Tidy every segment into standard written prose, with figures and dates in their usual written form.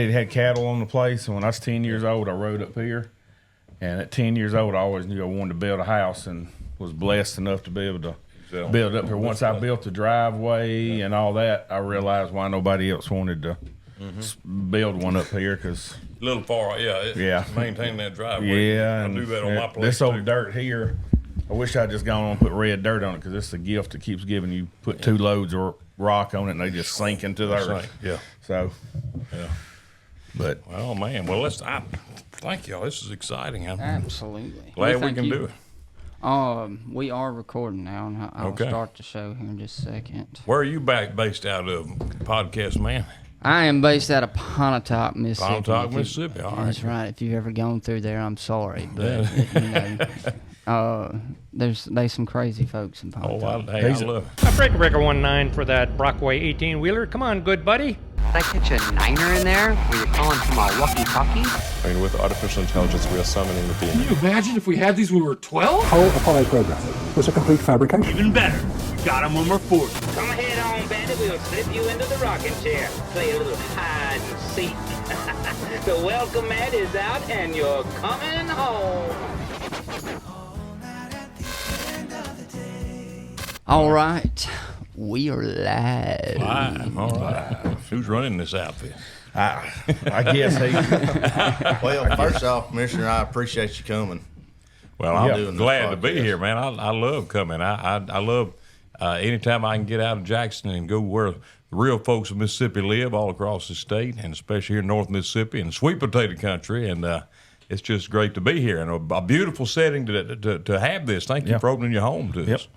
It had cattle on the place, and when I was 10 years old, I rode up here. And at 10 years old, I always knew I wanted to build a house, and was blessed enough to be able to build up here. Once I built the driveway and all that, I realized why nobody else wanted to build one up here, because a little far, maintain that driveway. Yeah, I do that on my place. This old dirt here, I wish I'd just gone on and put red dirt on it, because it's a gift that keeps giving you. Put 2 loads of rock on it, and they just sink into the earth. Yeah. So, but well, man, thank y'all. This is exciting. I'm absolutely glad we can do it. We are recording now, and I'll start the show here in just a second. Where are you based out of, podcast man? I am based out of Pontotoc, Mississippi. Pontotoc, Mississippi. All right. That's right. If you've ever gone through there, I'm sorry, but there's some crazy folks in Pontotoc. I love it. A breaker 19 for that Brockway 18-wheeler. Come on, good buddy. Did I catch a 9er in there? Were you calling from a walkie-talkie? I mean, with artificial intelligence, we are summoning the being. Can you imagine if we had these when we were 12? Whole Apollo program was a complete fabrication. Even better, we got them when we're 40. Come ahead on, Bandit. We'll slip you into the rocking chair. Play a little hide and seek. The welcome mat is out, and you're coming home. All right. We are live. All right. Who's running this outfit? I guess he. Well, first off, Commissioner, I appreciate you coming. Well, I'm glad to be here, man. I love coming. I love anytime I can get out of Jackson and go where the real folks of Mississippi live, all across the state, and especially here in North Mississippi and sweet potato country. And it's just great to be here, and a beautiful setting to have this. Thank you for opening your home to us.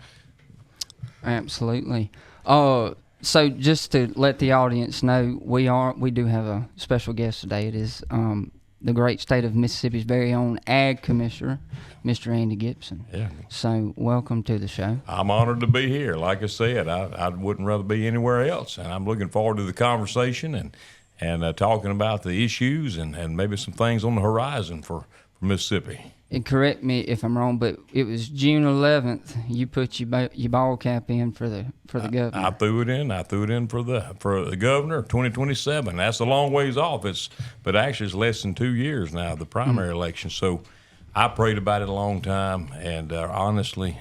Absolutely. So just to let the audience know, we do have a special guest today. It is the great state of Mississippi's very own Ag Commissioner, Mr. Andy Gipson. Yeah. So welcome to the show. I'm honored to be here. Like I said, I wouldn't rather be anywhere else, and I'm looking forward to the conversation and talking about the issues and maybe some things on the horizon for Mississippi. And correct me if I'm wrong, but it was June 11th. You put your ball cap in for the governor. I threw it in for the governor of 2027. That's a long ways off. But actually it's less than 2 years now, the primary election. So I prayed about it a long time, and honestly,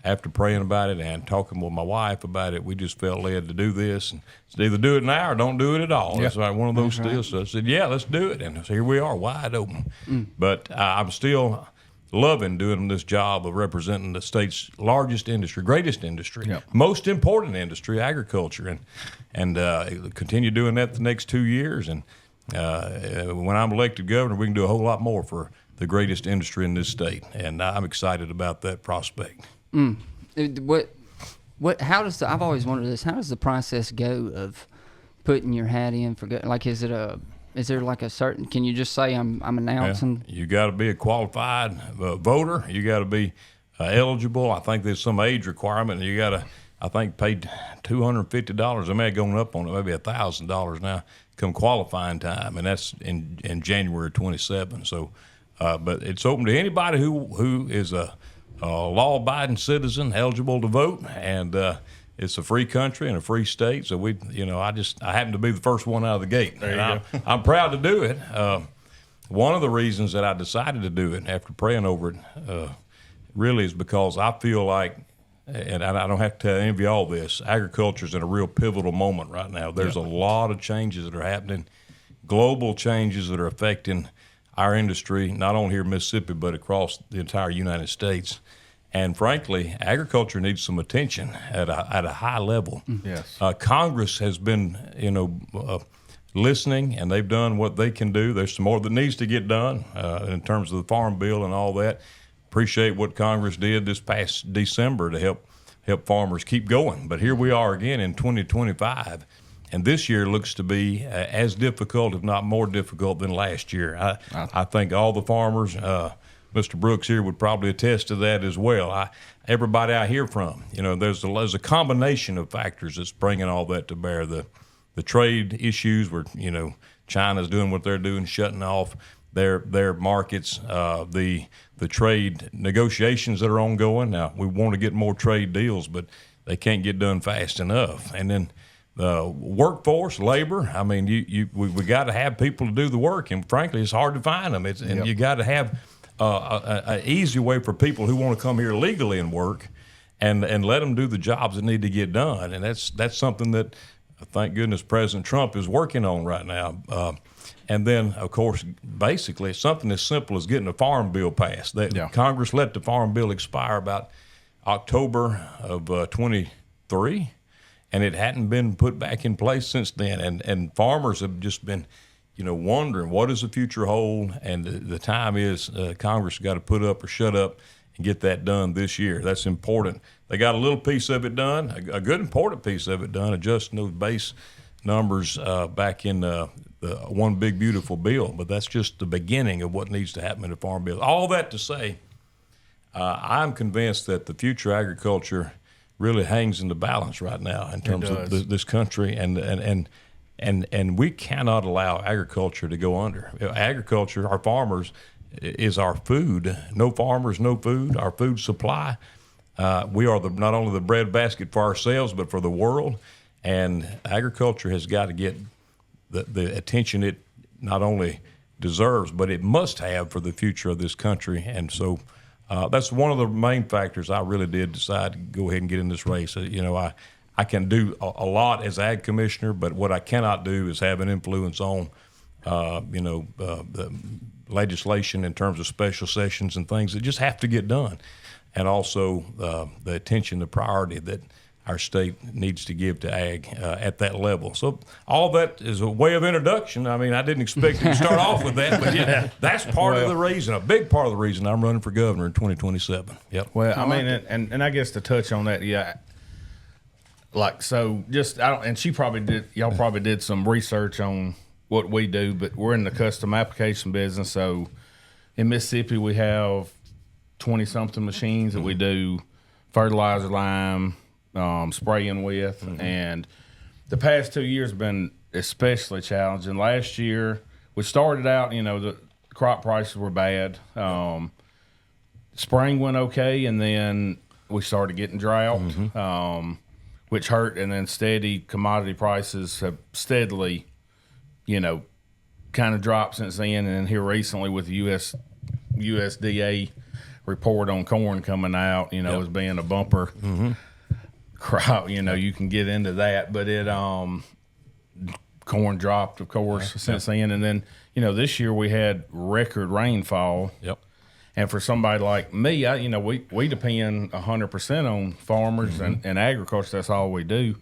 after praying about it and talking with my wife about it, we just felt led to do this. And it's either do it now or don't do it at all. It's like one of those deals. So I said, yeah, let's do it. And so here we are, wide open. But I'm still loving doing this job of representing the state's largest industry, greatest industry, most important industry, agriculture, and continue doing that the next 2 years. And when I'm elected governor, we can do a whole lot more for the greatest industry in this state. And I'm excited about that prospect. I've always wondered this, how does the process go of putting your hat in for, like, is there like a certain, can you just say I'm announcing? You got to be a qualified voter. You got to be eligible. I think there's some age requirement. You got to, I think, pay $250. I may have gone up on it, maybe $1,000 now, come qualifying time, and that's in January 27. So, but it's open to anybody who is a law-abiding citizen eligible to vote, and it's a free country and a free state. So I happen to be the first one out of the gate. I'm proud to do it. One of the reasons that I decided to do it after praying over it really is because I feel like, and I don't have to tell any of you all this, agriculture's in a real pivotal moment right now. There's a lot of changes that are happening, global changes that are affecting our industry, not only here in Mississippi, but across the entire United States. And frankly, agriculture needs some attention at a high level. Yes. Congress has been, listening, and they've done what they can do. There's some more that needs to get done in terms of the Farm Bill and all that. Appreciate what Congress did this past December to help farmers keep going. But here we are again in 2025. And this year looks to be as difficult, if not more difficult, than last year. I think all the farmers, Mr. Brooks here would probably attest to that as well. Everybody I hear from, there's a combination of factors that's bringing all that to bear. The trade issues where, China's doing what they're doing, shutting off their markets, the trade negotiations that are ongoing. Now, we want to get more trade deals, but they can't get done fast enough. And then workforce, labor. I mean, we got to have people to do the work, and frankly, it's hard to find them. And you got to have an easy way for people who want to come here legally and work, and let them do the jobs that need to get done. And that's something that, thank goodness, President Trump is working on right now. And then, of course, basically, it's something as simple as getting a farm bill passed. Congress let the farm bill expire about October of 23. And it hadn't been put back in place since then. And farmers have just been, wondering what does the future hold. And the time is Congress got to put up or shut up and get that done this year. That's important. They got a little piece of it done, a good important piece of it done, adjusting those base numbers back in the one big beautiful bill. But that's just the beginning of what needs to happen in the farm bill. All that to say, I'm convinced that the future agriculture really hangs in the balance right now in terms of this country, and we cannot allow agriculture to go under. Agriculture, our farmers, is our food. No farmers, no food. Our food supply. We are not only the breadbasket for ourselves, but for the world. And agriculture has got to get the attention it not only deserves, but it must have for the future of this country. And so. That's one of the main factors I really did decide to go ahead and get in this race. I can do a lot as ag commissioner, but what I cannot do is have an influence on, the legislation in terms of special sessions and things that just have to get done, and also the attention, the priority that our state needs to give to ag at that level. So all that is a way of introduction. I mean, I didn't expect to start off with that, but that's part of the reason, a big part of the reason I'm running for governor in 2027. Yep. Well, I mean, and I guess to touch on that, and she probably did, y'all probably did some research on what we do, but we're in the custom application business. So in Mississippi, we have 20-something machines that we do fertilizer, lime, spraying with, and the past 2 years have been especially challenging. Last year, we started out, the crop prices were bad. Spring went okay, and then we started getting drought, which hurt, and then steady commodity prices have steadily, kind of dropped since then. And then here recently with the USDA report on corn coming out, as being a bumper crop, you can get into that, but corn dropped, of course, since then. And then, this year we had record rainfall. Yep. And for somebody like me, we depend 100% on farmers and agriculture. That's all we do.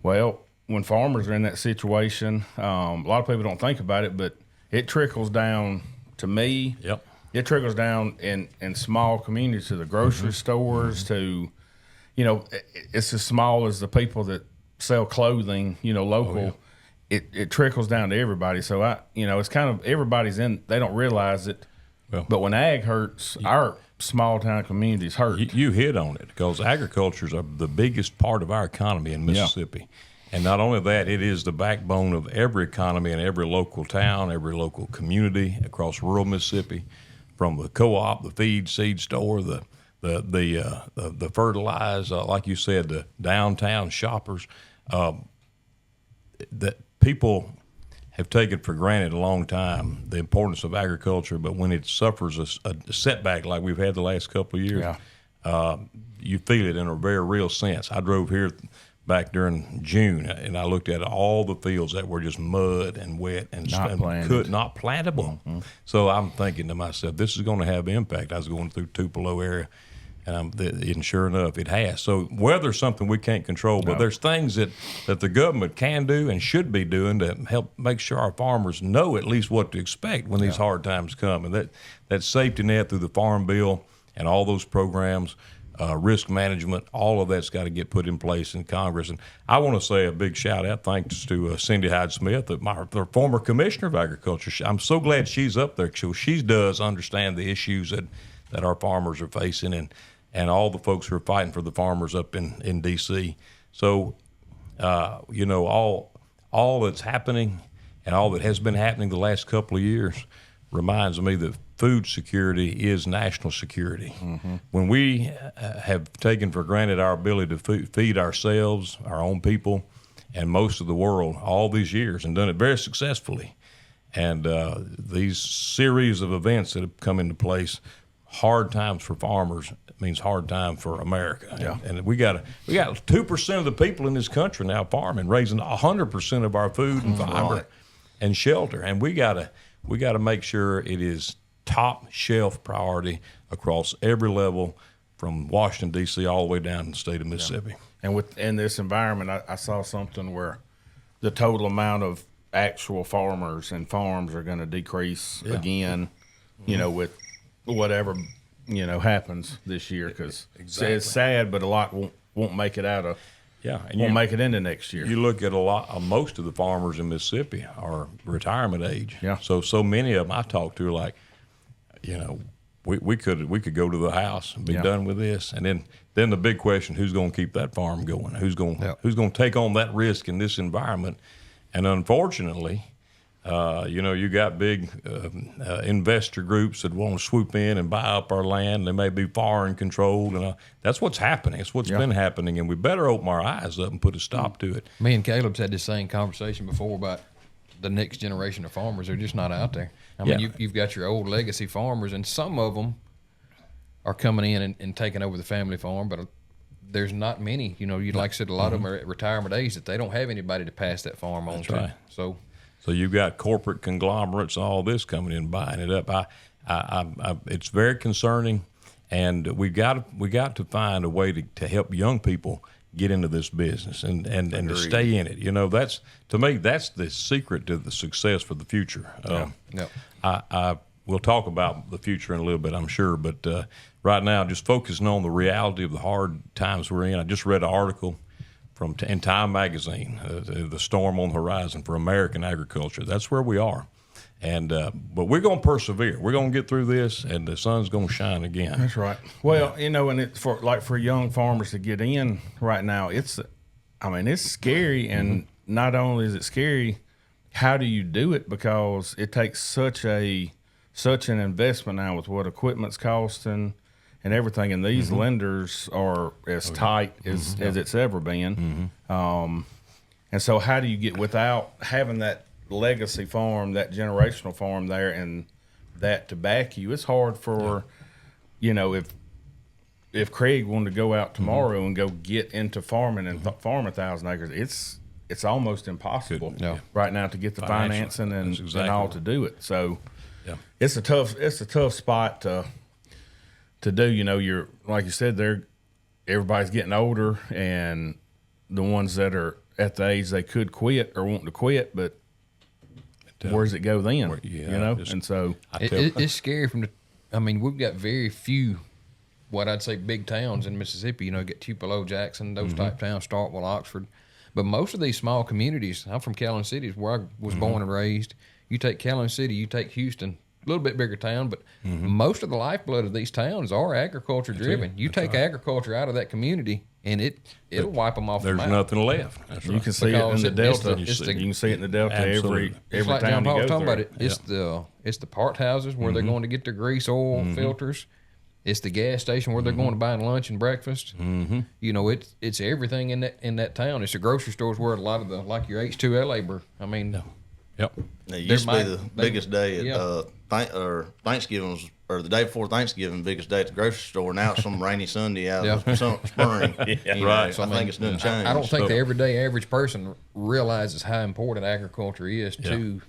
Well, when farmers are in that situation, a lot of people don't think about it, but it trickles down to me. Yep. It trickles down in small communities to the grocery stores to, it's as small as the people that sell clothing, local. It trickles down to everybody. So it's kind of everybody's in. They don't realize it, but when ag hurts, our small town communities hurt. You hit on it because agriculture is the biggest part of our economy in Mississippi, and not only that, it is the backbone of every economy in every local town, every local community across rural Mississippi, from the co-op, the feed seed store, the fertilizer, like you said, the downtown shoppers, that people have taken for granted a long time the importance of agriculture. But when it suffers a setback like we've had the last couple of years, you feel it in a very real sense. I drove here back during June, and I looked at all the fields that were just mud and wet and not plantable. So I'm thinking to myself, this is going to have impact. I was going through Tupelo area, and sure enough, it has. So weather's something we can't control, but there's things that the government can do and should be doing to help make sure our farmers know at least what to expect when these hard times come. And that safety net through the Farm Bill and all those programs, risk management, all of that's got to get put in place in Congress. And I want to say a big shout out, thanks to Cindy Hyde-Smith, the former Commissioner of Agriculture. I'm so glad she's up there. So she does understand the issues that our farmers are facing, and all the folks who are fighting for the farmers up in D.C. So, all that's happening and all that has been happening the last couple of years reminds me that food security is national security. When we have taken for granted our ability to feed ourselves, our own people, and most of the world all these years and done it very successfully. And these series of events that have come into place, hard times for farmers means hard time for America. Yeah. And we got 2% of the people in this country now farming, raising 100% of our food and fiber and shelter. And we gotta make sure it is top shelf priority across every level, from Washington D.C. all the way down to the state of Mississippi. And in this environment, I saw something where the total amount of actual farmers and farms are going to decrease again, with whatever, happens this year, because it's sad, but a lot won't make it out of. Yeah, and won't make it into next year. You look at most of the farmers in Mississippi are retirement age. Yeah. So many of them I talk to are like, we could go to the house and be done with this, and then the big question: who's going to keep that farm going? Who's going to take on that risk in this environment? And unfortunately, you got big investor groups that want to swoop in and buy up our land. They may be foreign controlled, and that's what's happening. It's what's been happening, and we better open our eyes up and put a stop to it. Me and Caleb's had this same conversation before about the next generation of farmers. They're just not out there. I mean, you've got your old legacy farmers, and some of them are coming in and taking over the family farm, but there's not many. You'd like I said, a lot of them are at retirement age that they don't have anybody to pass that farm on to. Right. So you've got corporate conglomerates and all this coming in and buying it up. It's very concerning, and we got to find a way to help young people get into this business and to stay in it. That's, to me, that's the secret to the success for the future. We'll talk about the future in a little bit, I'm sure, but right now, just focusing on the reality of the hard times we're in. I just read an article in Time magazine, the storm on the horizon for American agriculture. That's where we are. And but we're going to persevere. We're going to get through this, and the sun's going to shine again. That's right. Well, and for young farmers to get in right now, it's scary, and not only is it scary, how do you do it? Because it takes such an investment now with what equipment's costing and everything, and these lenders are as tight as it's ever been. And so how do you get, without having that legacy farm, that generational farm there, and that to back you? It's hard for, if Craig wanted to go out tomorrow and go get into farming and farm 1,000 acres, it's almost impossible right now to get the financing and all to do it. So it's a tough spot to do. You're, like you said, everybody's getting older, and the ones that are at the age they could quit or wanting to quit, but where does it go then? And so it's scary we've got very few, what I'd say, big towns in Mississippi. You get Tupelo, Jackson, those type towns, Starkville, Oxford. But most of these small communities, I'm from Calhoun City, where I was born and raised. You take Calhoun City, you take Houston, a little bit bigger town, but most of the lifeblood of these towns are agriculture driven. You take agriculture out of that community, and it'll wipe them off. There's nothing left. That's right. You can see it in the Delta. You can see it in the Delta every like time John Paul you was go talking there. about it. It's the part houses where they're going to get their grease, oil, filters. It's the gas station where they're going to buy lunch and breakfast. It's everything in that town. It's the grocery stores where a lot of like your H2 labor. Yep. It used to be the biggest day at Thanksgiving, or the day before Thanksgiving, biggest day at the grocery store. Now it's some rainy Sunday out of spring. Right. So I think it's done changed. I don't think the everyday average person realizes how important agriculture is to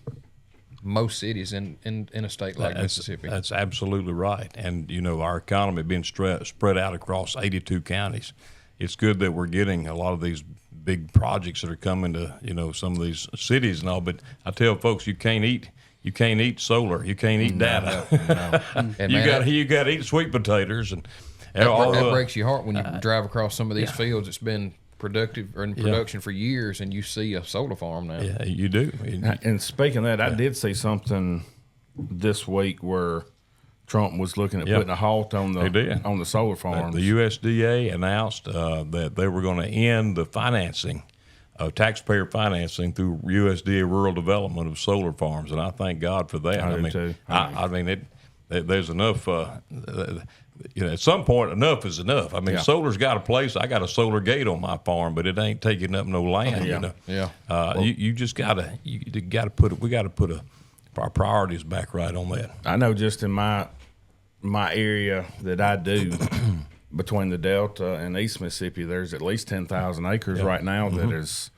most cities in a state like Mississippi. That's absolutely right. And, our economy being spread out across 82 counties, it's good that we're getting a lot of these big projects that are coming to, some of these cities and all. But I tell folks, you can't eat solar. You can't eat data. No. You got to eat sweet potatoes. And that breaks your heart when you drive across some of these fields. It's been productive or in production for years, and you see a solar farm now. Yeah, you do. And speaking of that, I did see something this week where Trump was looking at putting a halt on the solar farms. The USDA announced that they were going to end the financing, taxpayer financing through USDA rural development of solar farms, and I thank God for that. I do too. there's enough. At some point, enough is enough. I mean, solar's got a place. I got a solar gate on my farm, but it ain't taking up no land. You just gotta put it. We got to put our priorities back right on that. I know just in my area that I do between the Delta and East Mississippi, there's at least 10,000 acres right now that is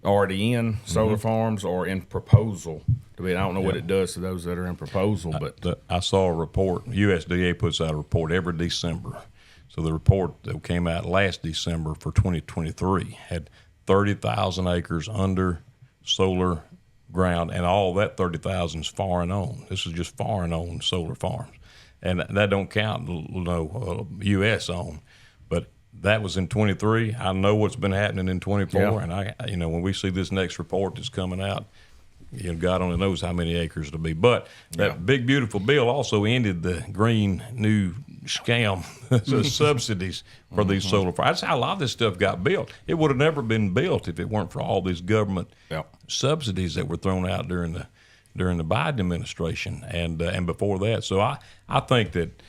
already in solar farms or in proposal. I mean, I don't know what it does to those that are in proposal, but I saw a report. USDA puts out a report every December. So the report that came out last December for 2023 had 30,000 acres under solar ground, and all that 30,000 is foreign owned. This is just foreign owned solar farms, and that don't count U.S. owned. But that was in 23. I know what's been happening in 24, and when we see this next report that's coming out, God only knows how many acres it'll be. But that big, beautiful bill also ended the green new scam, the subsidies for these solar farms. That's how a lot of this stuff got built. It would have never been built if it weren't for all these government subsidies that were thrown out during the Biden administration and before that. So I think that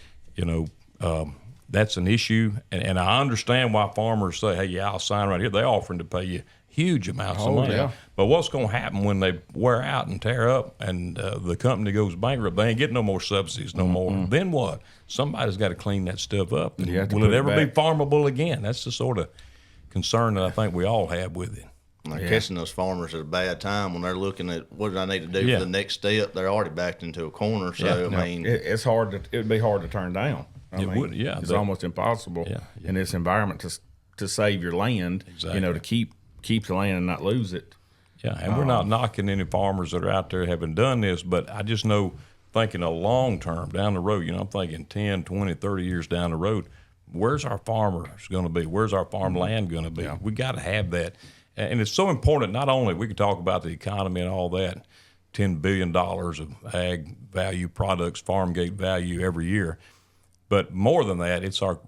that's an issue, and I understand why farmers say, "Hey, I'll sign right here." They're offering to pay you huge amounts of money. But what's going to happen when they wear out and tear up and the company goes bankrupt? They ain't getting no more subsidies no more. Then what? Somebody's got to clean that stuff up. Will it ever be farmable again? That's the sort of concern that I think we all have with it. They're catching those farmers at a bad time when they're looking at what do I need to do for the next step. They're already backed into a corner. So I mean, it's hard. It'd be hard to turn down. It's almost impossible in this environment to save your land. To keep the land and not lose it. Yeah, and we're not knocking any farmers that are out there having done this, but I just know thinking a long term down the road, I'm thinking 10, 20, 30 years down the road, where's our farmers going to be? Where's our farmland going to be? We got to have that. And it's so important, not only we can talk about the economy and all that, $10 billion of ag value products, farm gate value every year, but more than that, it's our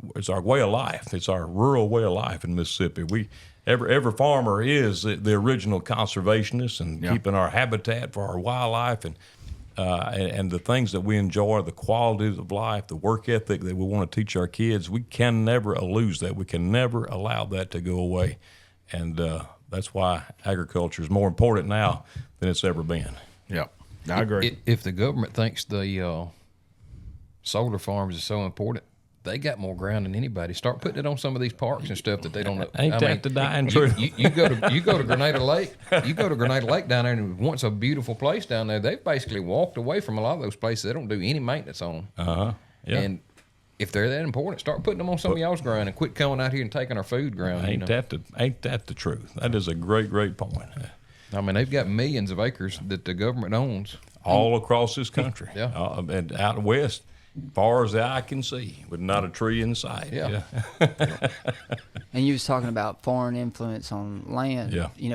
way of life. It's our rural way of life in Mississippi. Every farmer is the original conservationist and keeping our habitat for our wildlife and the things that we enjoy, the qualities of life, the work ethic that we want to teach our kids. We can never lose that. We can never allow that to go away. And that's why agriculture is more important now than it's ever been. Yeah, I agree. If the government thinks the solar farms is so important, they got more ground than anybody. Start putting it on some of these parks and stuff that they don't know. Ain't that the dying truth? You go to Grenada Lake. You go to Grenada Lake down there, and once a beautiful place down there, they've basically walked away from a lot of those places. They don't do any maintenance on them. Yeah. And if they're that important, start putting them on some of y'all's ground and quit coming out here and taking our food ground. Ain't that the truth? That is a great point. I mean, they've got millions of acres that the government owns all across this country. And out west, far as the eye can see, with not a tree in sight. And you was talking about foreign influence on land.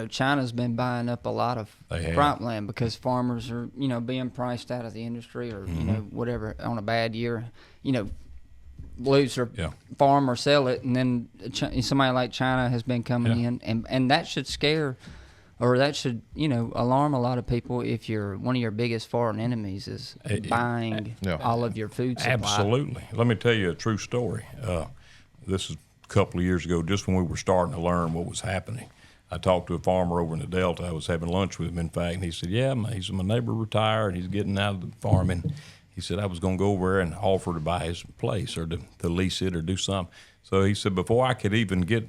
China's been buying up a lot of cropland because farmers are, being priced out of the industry or, whatever on a bad year, lose their farm or sell it. And then somebody like China has been coming in and that should scare or that should, alarm a lot of people if one of your biggest foreign enemies is buying all of your food supply. Absolutely. Let me tell you a true story. This is a couple of years ago, just when we were starting to learn what was happening. I talked to a farmer over in the Delta. I was having lunch with him, in fact, and he said, my neighbor retired. He's getting out of the farming. He said, I was going to go over there and offer to buy his place or to lease it or do something. So he said, before I could even get,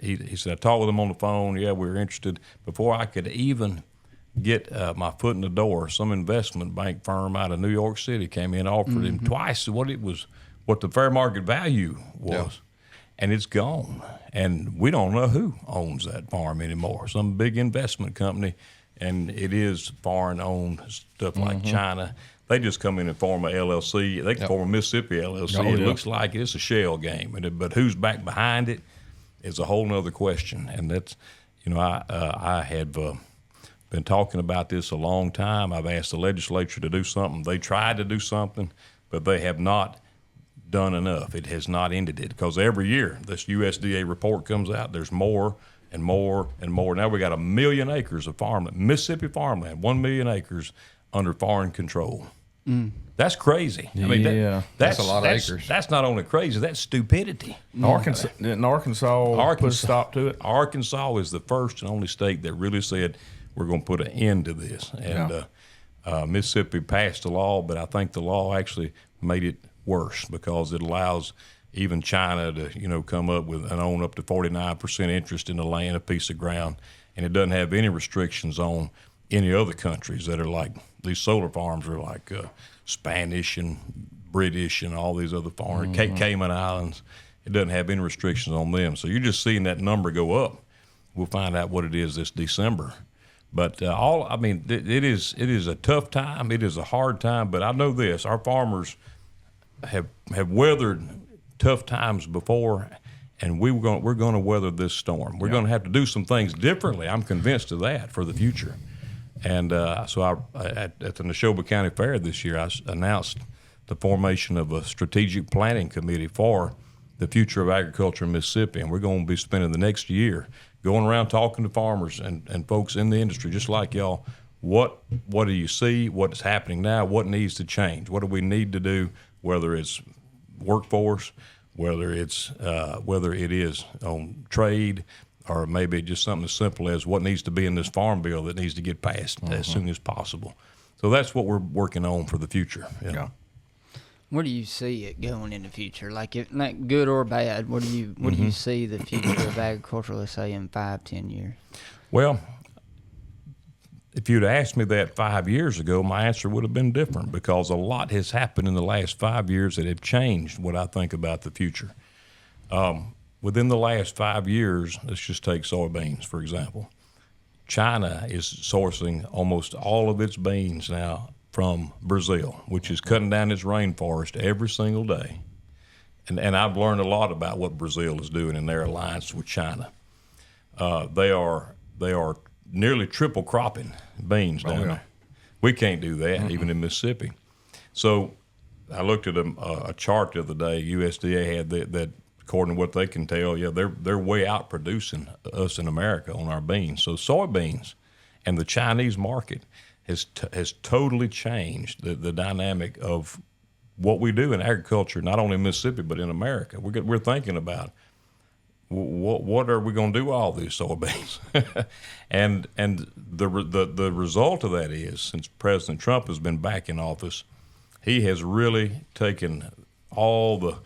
he said, I talked with him on the phone. We were interested. Before I could even get my foot in the door, some investment bank firm out of New York City came in and offered him twice what the fair market value was. And it's gone. And we don't know who owns that farm anymore. Some big investment company, and it is foreign-owned stuff like China. They just come in and form a LLC. They can form a Mississippi LLC. It looks like it's a shell game, but who's back behind it is a whole nother question. And that's, I have been talking about this a long time. I've asked the legislature to do something. They tried to do something, but they have not done enough. It has not ended it because every year this USDA report comes out. There's more and more and more. Now we got 1 million acres of farmland, Mississippi farmland, 1 million acres under foreign control. That's crazy. I mean, Yeah. That's a lot of acres. That's not only crazy, that's stupidity. Arkansas put a stop to it. Arkansas is the first and only state that really said we're going to put an end to this. And Mississippi passed a law, but I think the law actually made it worse because it allows even China to, come up with and own up to 49% interest in the land, a piece of ground, and it doesn't have any restrictions on any other countries that are like these solar farms are like Spanish and British and all these other foreign Cayman Islands. It doesn't have any restrictions on them. So you're just seeing that number go up. We'll find out what it is this December. But it is a tough time. It is a hard time. But I know this: our farmers have weathered tough times before, and we're going to weather this storm. We're going to have to do some things differently. I'm convinced of that for the future. And so at the Neshoba County Fair this year, I announced the formation of a strategic planning committee for the future of agriculture in Mississippi. And we're going to be spending the next year going around talking to farmers and folks in the industry, just like y'all. What do you see? What's happening now? What needs to change? What do we need to do, whether it's workforce, whether it is on trade, or maybe just something as simple as what needs to be in this farm bill that needs to get passed as soon as possible. So that's what we're working on for the future. Yeah. Where do you see it going in the future? Like, good or bad, what do you see the future of agriculture, let's say, in 5-10 years? Well, if you'd asked me that 5 years ago, my answer would have been different because a lot has happened in the last 5 years that have changed what I think about the future. Within the last 5 years, let's just take soybeans, for example. China is sourcing almost all of its beans now from Brazil, which is cutting down its rainforest every single day. And I've learned a lot about what Brazil is doing in their alliance with China. They are nearly triple cropping beans down there. We can't do that, even in Mississippi. So I looked at a chart the other day. USDA had that according to what they can tell, they're way out producing us in America on our beans. So soybeans and the Chinese market has totally changed the dynamic of what we do in agriculture, not only in Mississippi but in America. We're thinking about what are we going to do with all these soybeans, and the result of that is, since President Trump has been back in office, he has really taken all the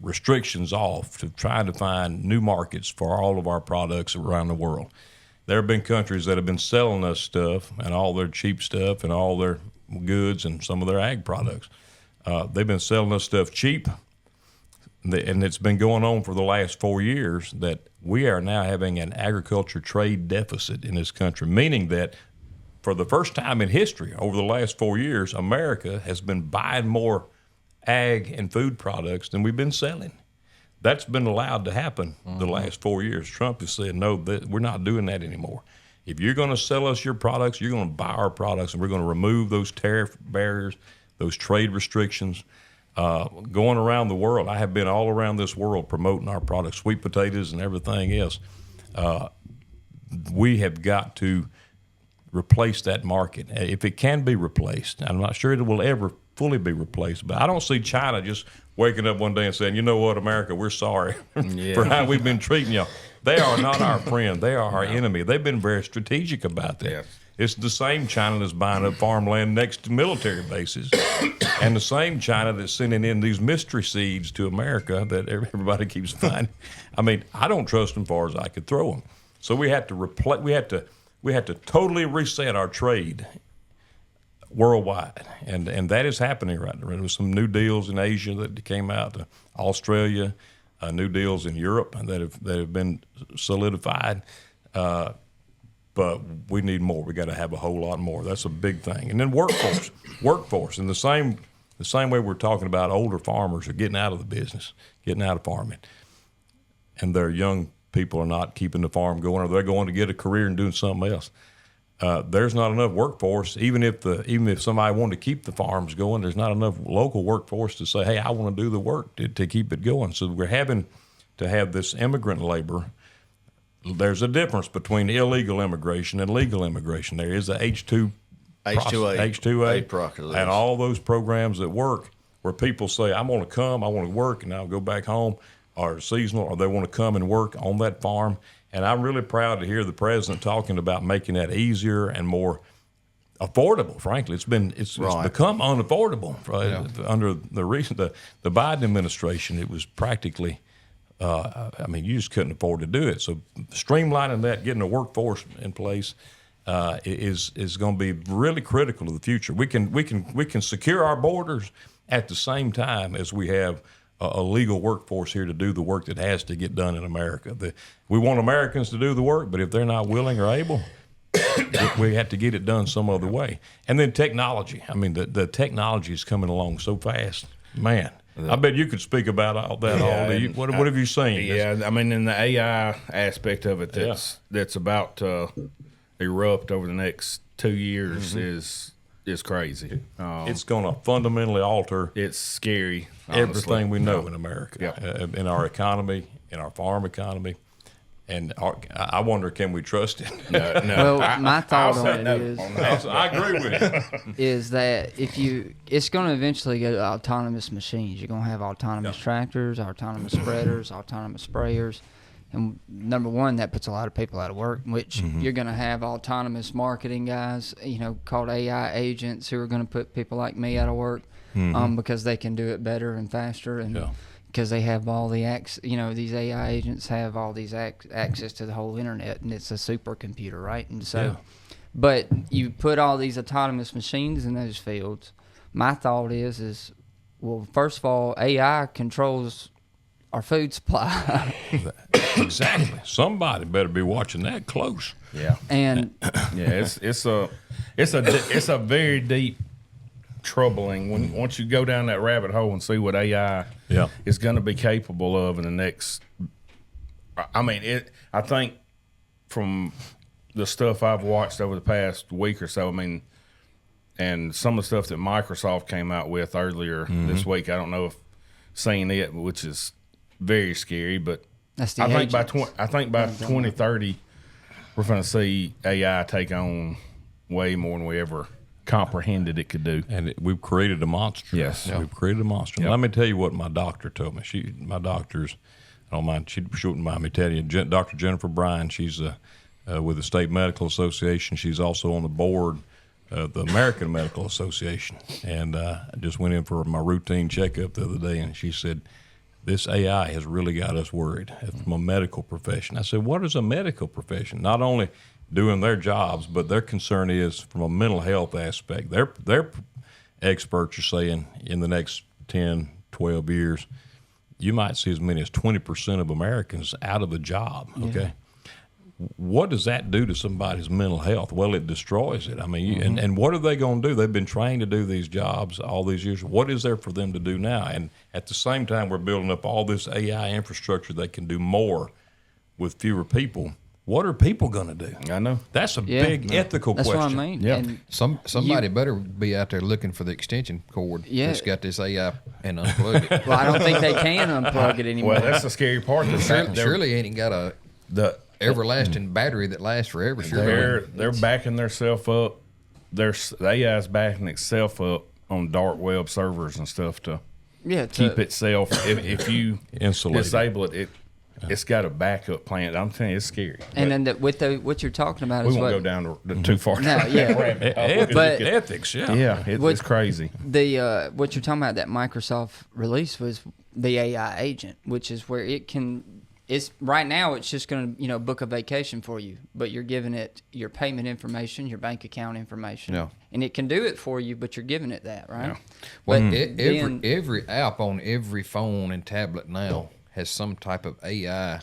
restrictions off to try to find new markets for all of our products around the world. There have been countries that have been selling us stuff and all their cheap stuff and all their goods and some of their ag products. They've been selling us stuff cheap, and it's been going on for the last 4 years that we are now having an agriculture trade deficit in this country, meaning that for the first time in history over the last 4 years, America has been buying more ag and food products than we've been selling. That's been allowed to happen the last 4 years. Trump has said, no, we're not doing that anymore. If you're going to sell us your products, you're going to buy our products, and we're going to remove those tariff barriers, those trade restrictions. Going around the world, I have been all around this world promoting our products, sweet potatoes and everything else. We have got to replace that market. If it can be replaced, I'm not sure it will ever fully be replaced, but I don't see China just waking up one day and saying, you know what, America, we're sorry for how we've been treating y'all. They are not our friend. They are our enemy. They've been very strategic about that. Yes. It's the same China that's buying up farmland next to military bases, and the same China that's sending in these mystery seeds to America that everybody keeps finding. I mean, I don't trust them far as I could throw them. So we had to we had to totally reset our trade worldwide, and that is happening right now. There was some new deals in Asia that came out, Australia, new deals in Europe that have been solidified. But we need more. We got to have a whole lot more. That's a big thing. And then workforce. In the same way we're talking about older farmers are getting out of the business, getting out of farming, and their young people are not keeping the farm going, or they're going to get a career and doing something else. There's not enough workforce. Even if somebody wanted to keep the farms going, there's not enough local workforce to say, hey, I want to do the work to keep it going. So we're having to have this immigrant labor. There's a difference between illegal immigration and legal immigration. There is a H-2 H2A, and all those programs that work where people say, I want to come, I want to work, and I'll go back home, or seasonal, or they want to come and work on that farm. And I'm really proud to hear the president talking about making that easier and more affordable. Frankly, it's become unaffordable under the Biden administration. It was practically, you just couldn't afford to do it. So streamlining that, getting a workforce in place, is going to be really critical to the future. We can secure our borders at the same time as we have a legal workforce here to do the work that has to get done in America. We want Americans to do the work, but if they're not willing or able, we have to get it done some other way. And then technology. I mean, the technology is coming along so fast. Man, I bet you could speak about all that all day. What have you seen? Yeah, I mean, in the AI aspect of it that's about to erupt over the next 2 years is crazy. It's going to fundamentally alter. It's scary. Honestly. Everything we know in America, in our economy, in our farm economy, and I wonder, can we trust it? No. Well, my thought on it is, I agree with you. Is that it's going to eventually go to autonomous machines. You're going to have autonomous tractors, autonomous spreaders, autonomous sprayers. And number one, that puts a lot of people out of work, which you're going to have autonomous marketing guys, called AI agents, who are going to put people like me out of work because they can do it better and faster. And because they have all the these AI agents have all these access to the whole internet, and it's a supercomputer, right? And so, but you put all these autonomous machines in those fields. My thought is, well, first of all, AI controls our food supply. Exactly. Somebody better be watching that close. Yeah. And it's a very deep, troubling once you go down that rabbit hole and see what AI is going to be capable of in the next. I think from the stuff I've watched over the past week or so, and some of the stuff that Microsoft came out with earlier this week, I don't know if seen it, which is very scary, but that's the I think by 2030 we're going to see AI take on way more than we ever comprehended it could do. And we've created a monster. Yes. We've created a monster. Let me tell you what my doctor told me. My doctor's, I don't mind, she wouldn't mind me telling you, Dr. Jennifer Bryan, she's with the State Medical Association. She's also on the board of the American Medical Association. And I just went in for my routine checkup the other day, and she said, this AI has really got us worried from a medical profession. I said, what is a medical profession? Not only doing their jobs, but their concern is from a mental health aspect. Their experts are saying in the next 10, 12 years, you might see as many as 20% of Americans out of a job, okay? What does that do to somebody's mental health? Well, it destroys it. And what are they going to do? They've been trained to do these jobs all these years. What is there for them to do now? And at the same time, we're building up all this AI infrastructure that can do more with fewer people. What are people going to do? I know. That's a big ethical question. That's what I mean. Yeah. And somebody better be out there looking for the extension cord that's got this AI and unplug it. Well, I don't think they can unplug it anymore. Well, that's the scary part. Surely ain't got the everlasting battery that lasts forever. They're backing themselves up. The AI is backing itself up on dark web servers and stuff to keep itself. If you disable it, it's got a backup plan. I'm telling you, it's scary. And then what you're talking about we is won't go down too far. No, but ethics, it's crazy. What you're talking about, that Microsoft release, was the AI agent, which is where it can. It's right now. It's just going to book a vacation for you, but you're giving it your payment information, your bank account information, and it can do it for you. But you're giving it that, right? Well, every app on every phone and tablet now has some type of AI,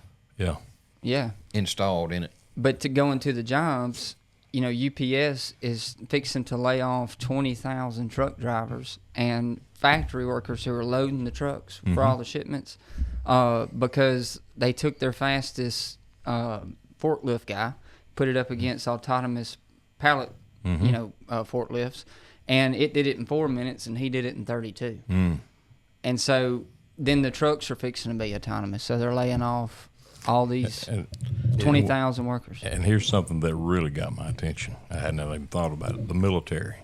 installed in it. But to go into the jobs, UPS is fixing to lay off 20,000 truck drivers and factory workers who are loading the trucks for all the shipments. Because they took their fastest forklift guy, put it up against autonomous pallet, forklifts, and it did it in 4 minutes, and he did it in 32. And so then the trucks are fixing to be autonomous, so they're laying off all these 20,000 workers. And here's something that really got my attention. I hadn't even thought about it. The military,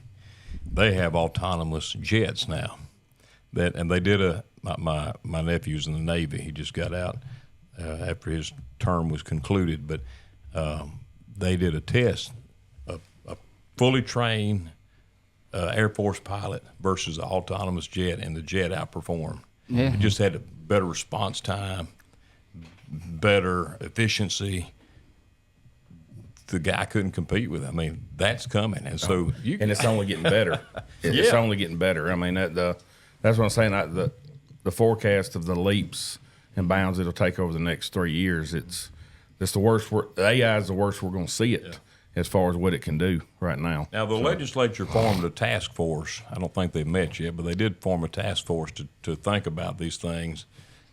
they have autonomous jets now. And they did my nephew's in the Navy. He just got out after his term was concluded, but they did a test, a fully trained Air Force pilot versus an autonomous jet, and the jet outperformed. Yeah. It just had a better response time, better efficiency. The guy couldn't compete with it. I mean, that's coming, and so and it's only getting better. It's only getting better. I mean, that's what I'm saying. The forecast of the leaps and bounds it'll take over the next 3 years. It's the worst. The AI is the worst we're going to see it as far as what it can do right now. Now, the legislature formed a task force. I don't think they've met yet, but they did form a task force to think about these things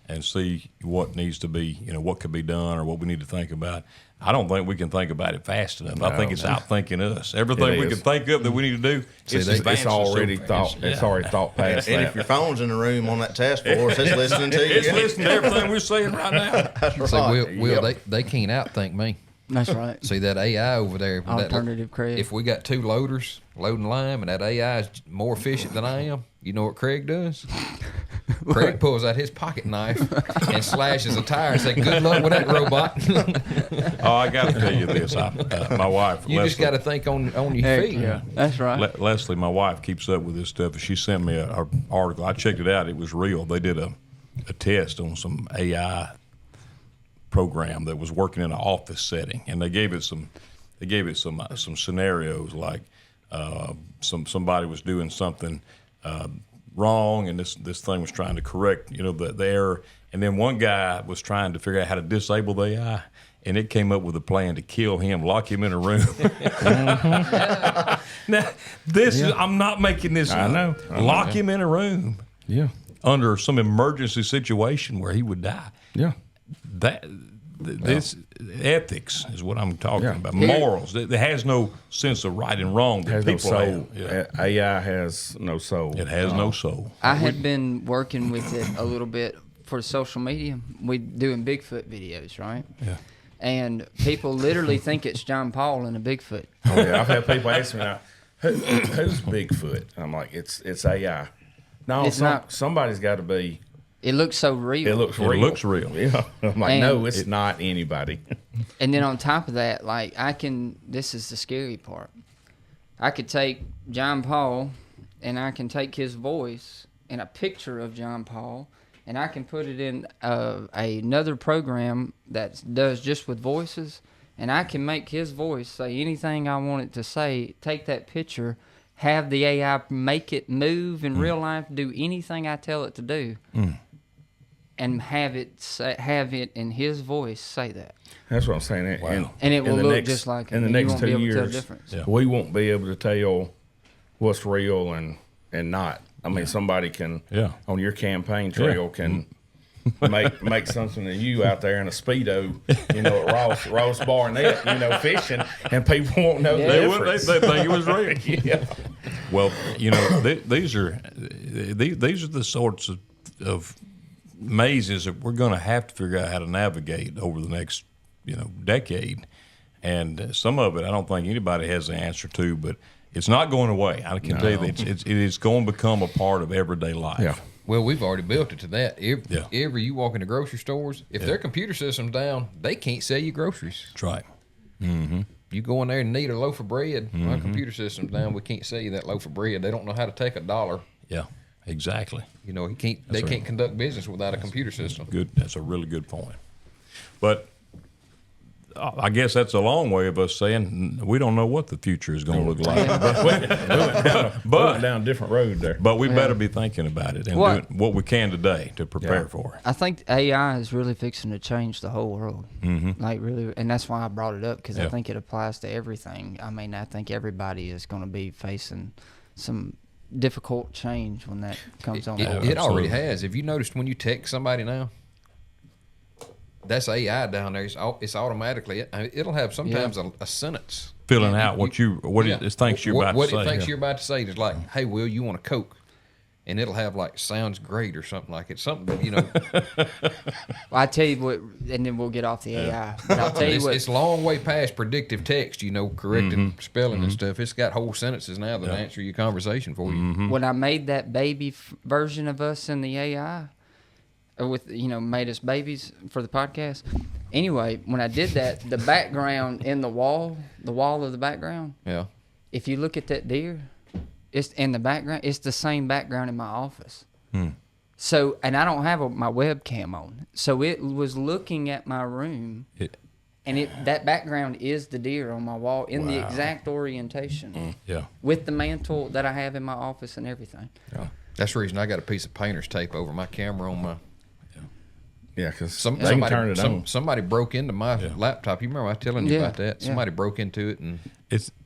and see what needs to be, what could be done or what we need to think about. I don't think we can think about it fast enough. I think it's outthinking us. Everything we can think of that we need to do, it's already thought. It's already thought past and that. if your phone's in the room on that task force, it's listening to you. It's listening to everything we're saying right now. That's right. So they can't outthink me. That's right. See that AI over there? Alternative Craig. If we got 2 loaders loading lime and that AI is more efficient than I am, you know what Craig does? Craig pulls out his pocket knife and slashes a tire and say, "Good luck with that robot." Oh, I got to tell you this. My wife, you Leslie, just got to think on your feet. Yeah, that's right. Leslie, my wife, keeps up with this stuff. She sent me an article. I checked it out. It was real. They did a test on some AI program that was working in an office setting, and they gave it some scenarios like somebody was doing something wrong, and this thing was trying to correct the error, and then one guy was trying to figure out how to disable the AI, and it came up with a plan to kill him, lock him in a room. Now this is, I'm not making this I up. know. Lock him in a room. Yeah. Under some emergency situation where he would die. Yeah. This ethics is what I'm talking about. Morals. It has no sense of right and wrong. That Has no people soul. have. AI has no soul. It has no soul. I had been working with it a little bit for social media. We doing Bigfoot videos, right? Yeah. And people literally think it's John Paul and a Bigfoot. Oh, yeah, I've had people ask me now, who's Bigfoot? I'm like, it's AI. No, It's not. Somebody's got to be. It looks so real. It looks real. Yeah. I'm like, no, it's not anybody. And then on top of that, this is the scary part. I could take John Paul and I can take his voice and a picture of John Paul and I can put it in another program that does just with voices, and I can make his voice say anything I want it to say, take that picture, have the AI make it move in real life, do anything I tell it to do, and have it in his voice say that. That's what I'm saying. Wow. And it will look just like in him. the You next won't be 2 able to tell the years, difference. we won't be able to tell what's real and not. I mean, somebody can on your campaign trail can make something of you out there in a Speedo, at Ross Barnett, fishing, and people won't know the difference. They think it was real. Yeah. Well, these are the sorts of mazes that we're going to have to figure out how to navigate over the next decade, and some of it I don't think anybody has the answer to, but it's not going away. I can tell you that it is going to become a part of everyday life. Yeah. Well, we've already built it to that. Every you walk into grocery stores, if their computer system's down, they can't sell you groceries. That's right. Mm-hmm. You go in there and need a loaf of bread. My computer system's down. We can't sell you that loaf of bread. They don't know how to take $1. Yeah, exactly. They can't conduct business without a computer system. Good. That's a really good point. But I guess that's a long way of us saying we don't know what the future is going to look like. But down a different road there. But we better be thinking about it and doing what we can today to prepare for it. I think AI is really fixing to change the whole world. Really, and that's why I brought it up, because I think it applies to everything. I mean, I think everybody is going to be facing some difficult change when that comes on. It already has. Have you noticed when you text somebody now? That's AI down there. It's automatically. It'll have sometimes a sentence filling out what it thinks you're about to say. What it thinks you're about to say is like, "Hey, Will, you want a Coke?" and it'll have like sounds great or something like it. Something, you know. Well, I tell you what, and then we'll get off the AI. But I'll tell you what, it's a long way past predictive text, you know, correcting spelling and stuff. It's got whole sentences now that answer your conversation for you. when I made that baby version of us in the AI, with made us babies for the podcast. Anyway, when I did that, the background in the wall of the background. Yeah. If you look at that deer, it's in the background. It's the same background in my office. So, and I don't have my webcam on, so it was looking at my room, and that background is the deer on my wall in the exact orientation. With the mantle that I have in my office and everything. Yeah. That's the reason I got a piece of painter's tape over my camera on my. Yeah, because somebody turn it on. Somebody broke into my laptop. You remember I was telling you about that? Somebody broke into it and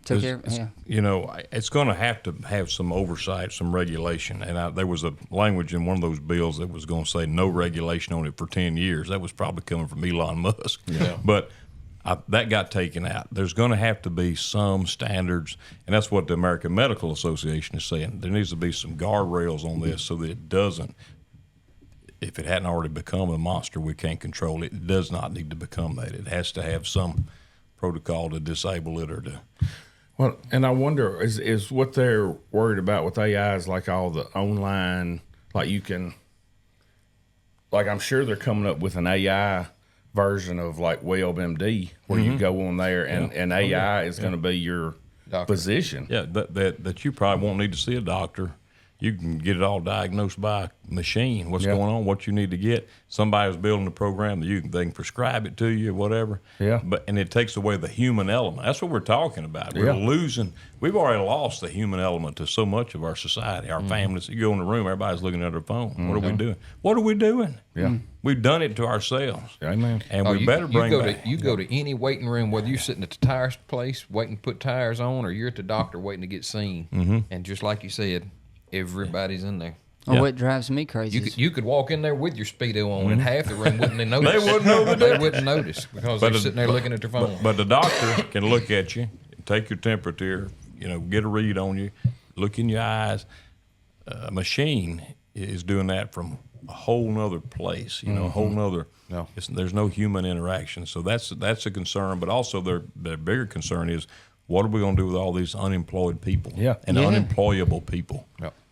took care. It's going to have some oversight, some regulation. And there was a language in one of those bills that was going to say no regulation on it for 10 years. That was probably coming from Elon Musk. Yeah. But that got taken out. There's going to have to be some standards, and that's what the American Medical Association is saying. There needs to be some guardrails on this so that it doesn't. If it hadn't already become a monster, we can't control it. It does not need to become that. It has to have some protocol to disable it or to. Well, and I wonder, is what they're worried about with AI is like all the online, like you can, like I'm sure they're coming up with an AI version of like WebMD where you go on there and AI is going to be your physician. Yeah, that you probably won't need to see a doctor. You can get it all diagnosed by a machine, what's going on, what you need to get. Somebody's building a program that they can prescribe it to you or whatever. Yeah. And it takes away the human element. That's what we're talking about. We've already lost the human element to so much of our society, our families. You go in the room, everybody's looking at their phone. What are we doing? What are we doing? Yeah. We've done it to ourselves. Amen. And we better bring back. You go to any waiting room, whether you're sitting at the tire place waiting to put tires on or you're at the doctor waiting to get seen. And just like you said, everybody's in there. What drives me crazy you could walk in there with your Speedo on and half the room wouldn't notice. They wouldn't know the They wouldn't notice because they're sitting there looking at their phone. But the doctor can look at you, take your temperature, get a read on you, look in your eyes. A machine is doing that from a whole nother place, a whole nother. No. There's no human interaction. So that's a concern. But also their bigger concern is what are we going to do with all these unemployed people and unemployable people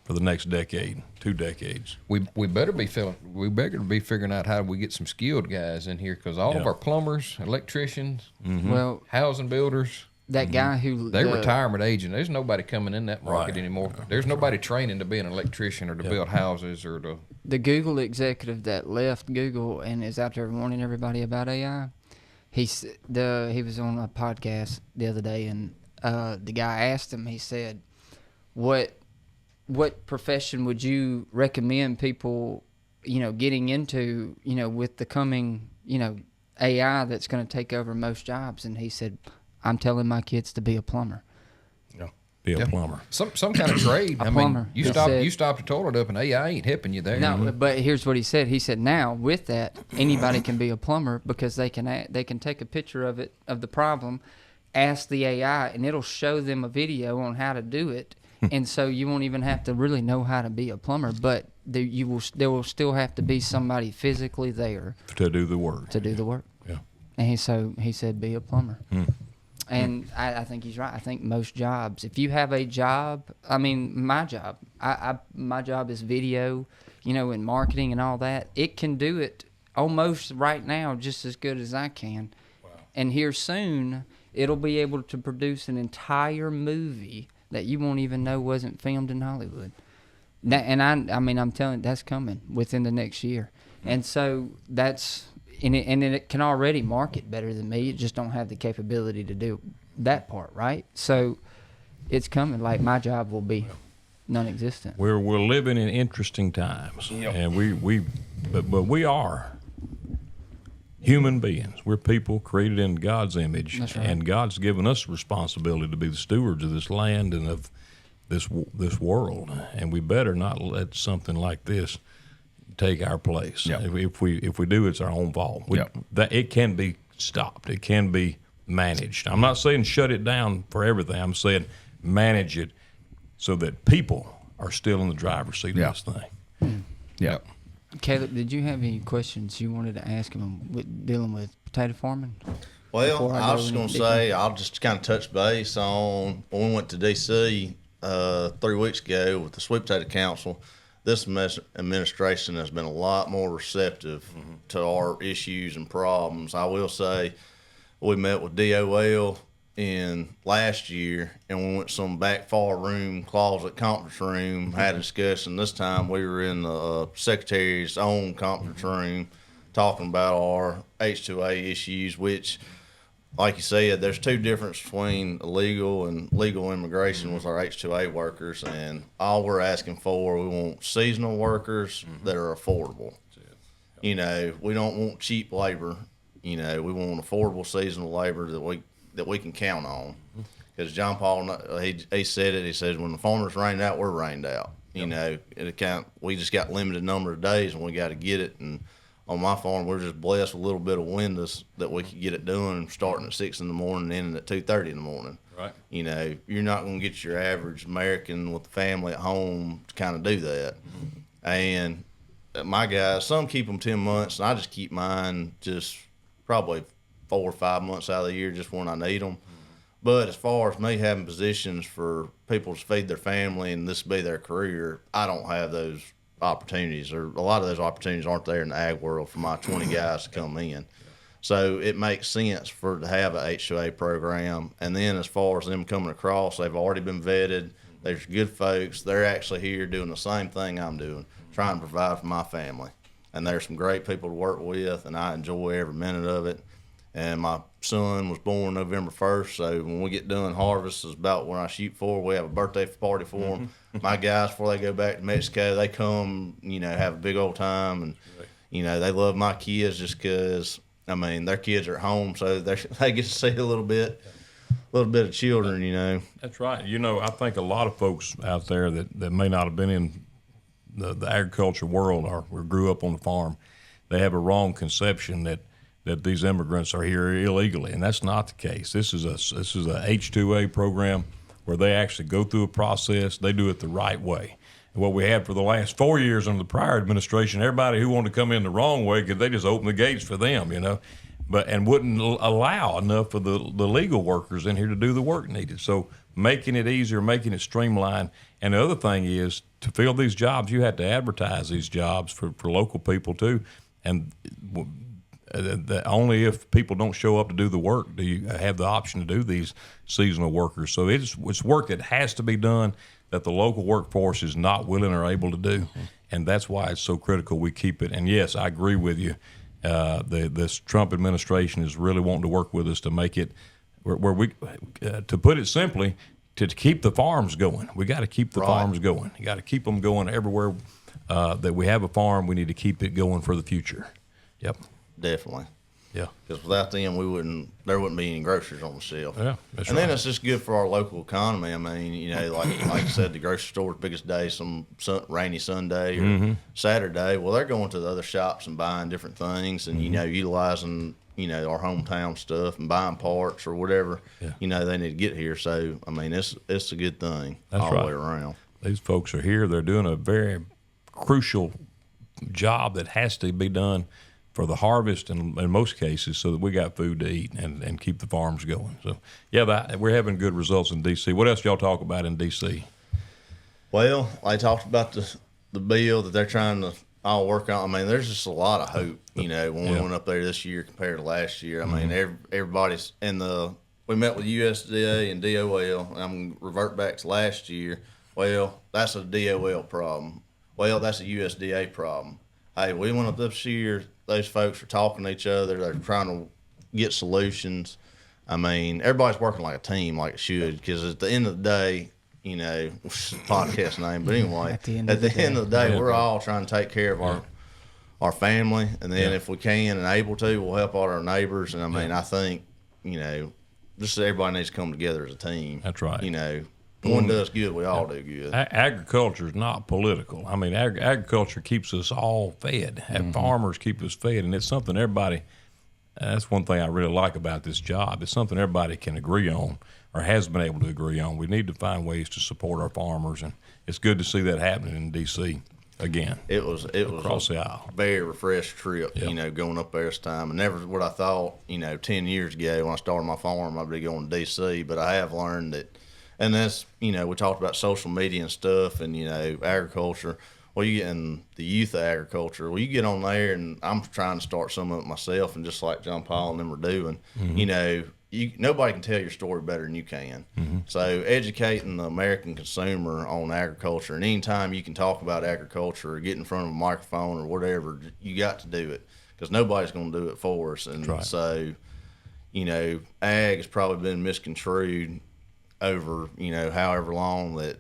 for the next decade, 2 decades? We better be figuring out how we get some skilled guys in here because all of our plumbers, electricians, well, housing builders. That guy who they're retirement age, and there's nobody coming in that market anymore. There's nobody training to be an electrician or to build houses or to. The Google executive that left Google and is out there warning everybody about AI. He was on a podcast the other day, and the guy asked him. He said, "What profession would you recommend people, getting into, with the coming, AI that's going to take over most jobs?" And he said, "I'm telling my kids to be a plumber." Be a plumber. Some kind of trade. A plumber. You stop the toilet up, and AI ain't helping you there. No, but here's what he said. He said, now with that, anybody can be a plumber because they can take a picture of the problem, ask the AI, and it'll show them a video on how to do it. And so you won't even have to really know how to be a plumber, but there will still have to be somebody physically there to do the work. Yeah. And he said, be a plumber. And I think he's right. I think most jobs, if you have a job, my job, my job is video, and marketing and all that. It can do it almost right now just as good as I can. Wow. And here soon, it'll be able to produce an entire movie that you won't even know wasn't filmed in Hollywood. I'm telling you, that's coming within the next year. And so that's... And it can already market better than me. It just don't have the capability to do that part, right? So it's coming. Like my job will be non-existent. We're living in interesting times, and but we are human beings. We're people created in God's image, That's right. and God's given us responsibility to be the stewards of this land and of this world. And we better not let something like this take our place. If we do, it's our own fault. That it can be stopped. It can be managed. I'm not saying shut it down for everything. I'm saying manage it so that people are still in the driver's seat of this thing. Yep. Caleb, did you have any questions you wanted to ask him dealing with potato farming? Well, I was just going to say, I'll just kind of touch base on when we went to D.C. 3 weeks ago with the Sweet Potato Council. This administration has been a lot more receptive to our issues and problems. I will say we met with DOL in last year, and we went to some back far room, closet conference room, had a discussion. This time we were in the secretary's own conference room talking about our H-2A issues, which, like you said, there's two differences between illegal and legal immigration with our H-2A workers, and all we're asking for, we want seasonal workers that are affordable. You know, we don't want cheap labor. You know, we want affordable seasonal labor that we can count on. Because John Paul, he said it. He says when the farmers rained out, we're rained out. You know, we just got limited number of days, and we got to get it. And on my farm, we're just blessed with a little bit of windows that we could get it done, starting at 6 in the morning and ending at 2:30 in the morning. Right. You know, you're not going to get your average American with a family at home to kind of do that. And my guys, some keep them 10 months, and I just keep mine just probably 4 or 5 months out of the year, just when I need them. But as far as me having positions for people to feed their family and this be their career, I don't have those opportunities, or a lot of those opportunities aren't there in the ag world for my 20 guys to come in. So it makes sense to have an H-2A program. And then as far as them coming across, they've already been vetted. There's good folks. They're actually here doing the same thing I'm doing, trying to provide for my family. And there's some great people to work with, and I enjoy every minute of it. And my son was born November 1st, so when we get done harvest is about when I shoot for. We have a birthday party for him. My guys, before they go back to Mexico, they come, you know, have a big old time. And, you know, they love my kids just because, I mean, their kids are at home, so they get to see a little bit of children, you know. That's right. You know, I think a lot of folks out there that may not have been in the agriculture world or grew up on the farm, they have a wrong conception that these immigrants are here illegally, and that's not the case. This is a H-2A program where they actually go through a process. They do it the right way. And what we had for the last 4 years under the prior administration, everybody who wanted to come in the wrong way, could they just open the gates for them, you know, and wouldn't allow enough of the legal workers in here to do the work needed. So making it easier, making it streamlined. And the other thing is, to fill these jobs, you have to advertise these jobs for local people too. And only if people don't show up to do the work do you have the option to do these seasonal workers. So it's work that has to be done that the local workforce is not willing or able to do, and that's why it's so critical we keep it. And yes, I agree with you. This Trump administration is really wanting to work with us to make it where we, to put it simply, to keep the farms going. We got to keep the farms going. You got to keep them going everywhere that we have a farm. We need to keep it going for the future. Yep. Definitely. Yeah. Because without them, there wouldn't be any groceries on the shelf. Yeah, that's and right. then it's just good for our local economy. I mean, you know, like I said, the grocery store's biggest day, some rainy Sunday or Saturday. Well, they're going to the other shops and buying different things, and you know, utilizing our hometown stuff and buying parts or whatever they need to get here. So I mean, it's a good thing all the way around. These folks are here. They're doing a very crucial job that has to be done for the harvest and in most cases so that we got food to eat and keep the farms going. So, yeah, we're having good results in D.C. What else y'all talk about in D.C.? Well, I talked about the bill that they're trying to all work on. I mean, there's just a lot of hope, when we went up there this year compared to last year. I mean, everybody's we met with USDA and DOL, and I'm going to revert back to last year. Well, that's a DOL problem. Well, that's a USDA problem. Hey, we went up this year. Those folks are talking to each other. They're trying to get solutions. I mean, everybody's working like a team, like it should, because at the end of the day, podcast name, but anyway, at the end of the day, we're all trying to take care of our family, and then if we can and able to, we'll help out our neighbors. And I mean, I think, just everybody needs to come together as a team. That's right. One does good, we all do good. Agriculture is not political. I mean, agriculture keeps us all fed. Farmers keep us fed, and it's something everybody. That's one thing I really like about this job. It's something everybody can agree on. or has been able to agree on. We need to find ways to support our farmers, and it's good to see that happening in D.C. again. It was across the aisle. Very refreshed trip, Yep. Going up there this time. And never what I thought, 10 years ago when I started my farm, I'd be going to D.C., but I have learned that, and that's, we talked about social media and stuff and, agriculture. Well, you get in the youth of agriculture. Well, you get on there, and I'm trying to start some of it myself, and just like John Paul and them are doing, nobody can tell your story better than you can. So educating the American consumer on agriculture, and anytime you can talk about agriculture or get in front of a microphone or whatever, you got to do it because nobody's going to do it for us. And so, ag has probably been misconstrued over, however long that,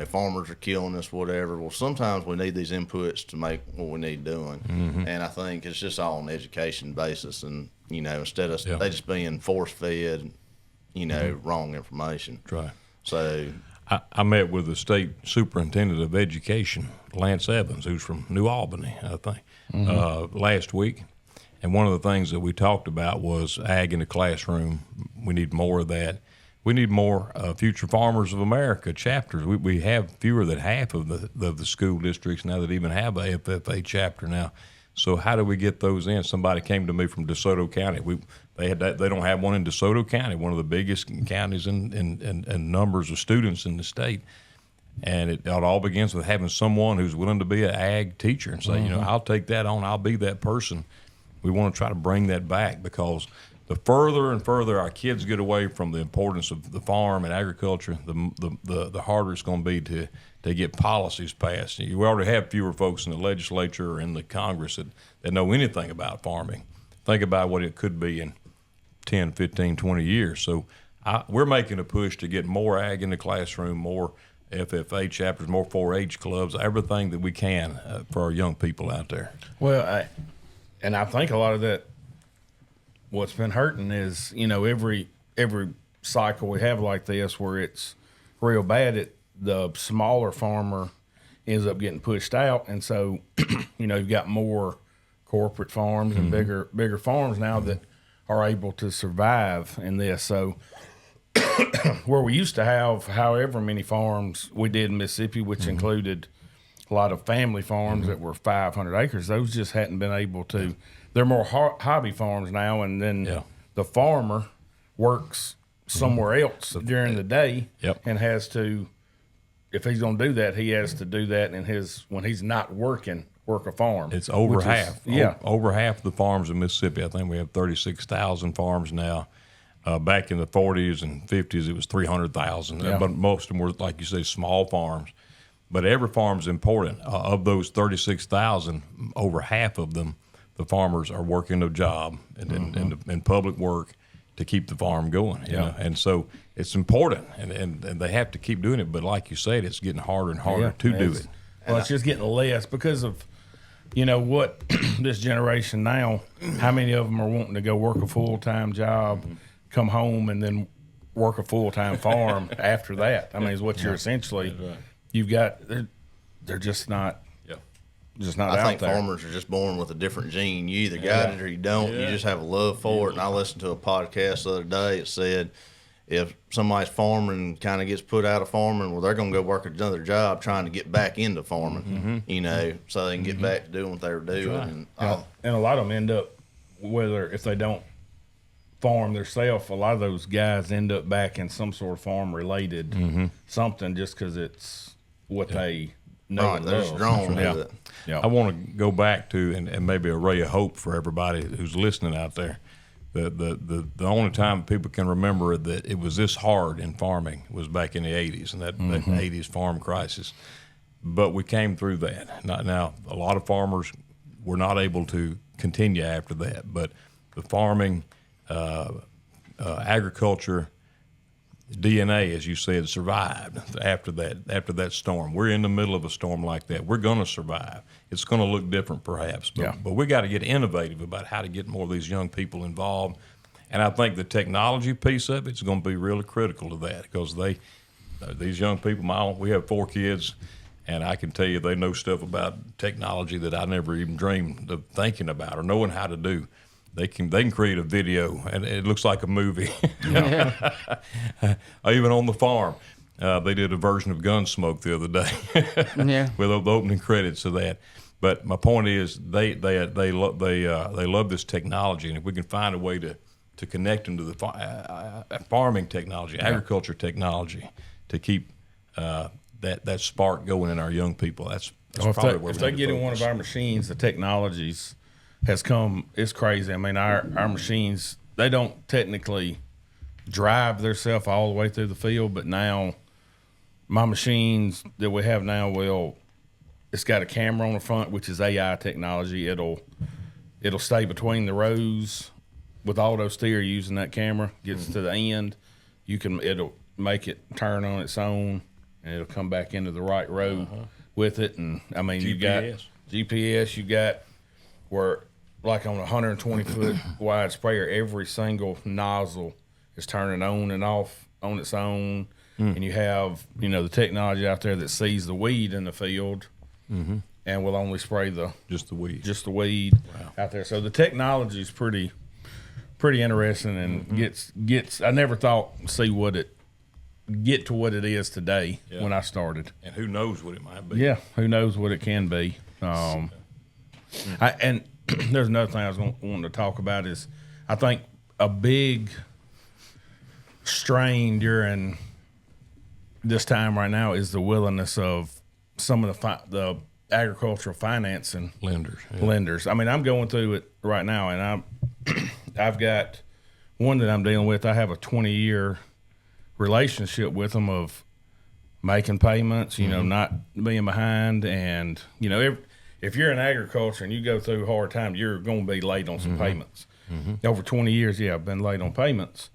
farmers are killing us, whatever. Well, sometimes we need these inputs to make what we need doing. And I think it's just all on an education basis. And, instead of they just being force-fed, wrong information. Right. So I met with the state superintendent of education, Lance Evans, who's from New Albany, I think, last week. And one of the things that we talked about was ag in the classroom. We need more of that. We need more Future Farmers of America chapters. We have fewer than half of the school districts now that even have a FFA chapter now. So how do we get those in? Somebody came to me from DeSoto County. They don't have one in DeSoto County, one of the biggest counties in numbers of students in the state. And it all begins with having someone who's willing to be an ag teacher and say, I'll take that on. I'll be that person. We want to try to bring that back because the further and further our kids get away from the importance of the farm and agriculture, the harder it's going to be to get policies passed. You already have fewer folks in the legislature or in the Congress that know anything about farming. Think about what it could be in 10, 15, 20 years. So we're making a push to get more ag in the classroom, more FFA chapters, more 4-H clubs, everything that we can for our young people out there. Well, I think a lot of that, what's been hurting is, every cycle we have like this where it's real bad, the smaller farmer ends up getting pushed out. And so, you've got more corporate farms and bigger farms now that are able to survive in this. So where we used to have however many farms we did in Mississippi, which included a lot of family farms that were 500 acres, those just hadn't been able to. They're more hobby farms now, and then the farmer works somewhere else during the day and has to, if he's going to do that, he has to do that when he's not work a farm. It's over half. Over half of the farms in Mississippi. I think we have 36,000 farms now. Back in the 40s and 50s, it was 300,000. But most of them were, like you say, small farms. But every farm's important. Of those 36,000, over half of them, the farmers are working a job in public work to keep the farm going. You know? And so it's important, and they have to keep doing it. But like you said, it's getting harder and harder to do it. Well, it's just getting less because of, what this generation now, how many of them are wanting to go work a full-time job, come home, and then work a full-time farm after that. I mean, is what you're essentially, you've got, they're just not. Just not I think there. Farmers are just born with a different gene. You either got it or you don't. You just have a love for it. And I listened to a podcast the other day. It said if somebody's farming kind of gets put out of farming, well, they're going to go work another job trying to get back into farming, so they can get back to doing what they were doing. And a lot of them end up, whether if they don't farm themselves, a lot of those guys end up back in some sort of farm-related something just because it's what they know. Right, they're just drawn to it. I want to go back to and maybe a ray of hope for everybody who's listening out there. The only time people can remember that it was this hard in farming was back in the 80s and that 80s farm crisis. But we came through that. Now, a lot of farmers were not able to continue after that. But the farming, agriculture, DNA, as you said, survived after that storm. We're in the middle of a storm like that. We're going to survive. It's going to look different, perhaps, but we got to get innovative about how to get more of these young people involved. And I think the technology piece of it is going to be really critical to that because these young people, we have 4 kids, and I can tell you they know stuff about technology that I never even dreamed of thinking about or knowing how to do. they can create a video, and it looks like a movie. Even on the farm, they did a version of Gunsmoke the other day with the opening credits of that. But my point is, they love this technology, and if we can find a way to connect them to the farming technology, agriculture technology, to keep that spark going in our young people, that's probably where if they get in one of our machines, the technologies has come. It's crazy. I mean, our machines, they don't technically drive themselves all the way through the field, but now my machines that we have now it's got a camera on the front, which is AI technology. It'll stay between the rows with auto steer using that camera. Gets to the end, it'll make it turn on its own, and it'll come back into the right row with it. And I mean, you got GPS. You got where, like on a 120-foot wide sprayer, every single nozzle is turning on and off on its own. And you have, the technology out there that sees the weed in the field and will only spray just the weed out there. So the technology is pretty interesting, and gets. I never thought get to what it is today when I started. And who knows what it might be? Yeah, who knows what it can be. And there's another thing I was wanting to talk about is I think a big strain during this time right now is the willingness of some of the agricultural financing lenders. I mean, I'm going through it right now, and I've got one that I'm dealing with. I have a 20-year relationship with them of making payments, not being behind, and if you're in agriculture and you go through hard times, you're going to be late on some payments. Over 20 years, I've been late on payments.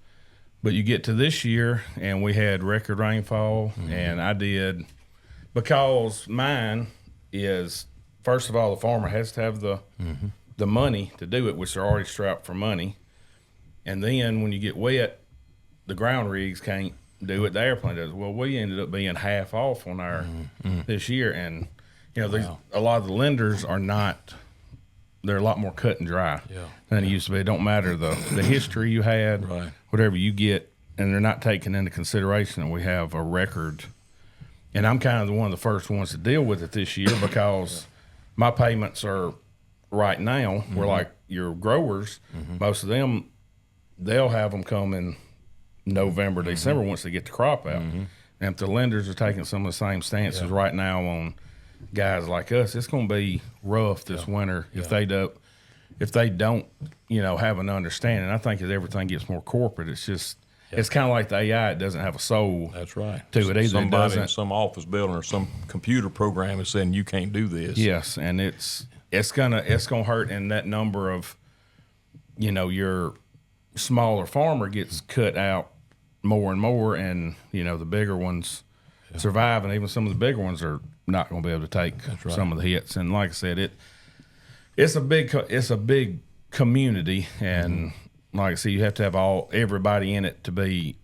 But you get to this year, and we had record rainfall, and I did, because mine is, first of all, the farmer has to have the money to do it, which they're already strapped for money. And then when you get wet, the ground rigs can't do it. The airplane does. Well, we ended up being half off on our this year, and a lot of the lenders are not. They're a lot more cut and dry than it used to be. It don't matter the history you had, whatever you get, and they're not taking into consideration that we have a record. And I'm kind of one of the first ones to deal with it this year because my payments are right now. We're like your growers. Most of them, they'll have them come in November, December once they get the crop out. And if the lenders are taking some of the same stances right now on guys like us, it's going to be rough this winter if they don't have an understanding. I think as everything gets more corporate, it's just it's kind of like the AI. It doesn't have a soul. That's right. To it either. Somebody in some office building or some computer program is saying you can't do this. Yes, and it's gonna hurt, and that number of your smaller farmer gets cut out more and more, and the bigger ones survive, and even some of the bigger ones are not going to be able to take some of the hits. And like I said, it's a big community, and like I said, you have to have everybody in it to be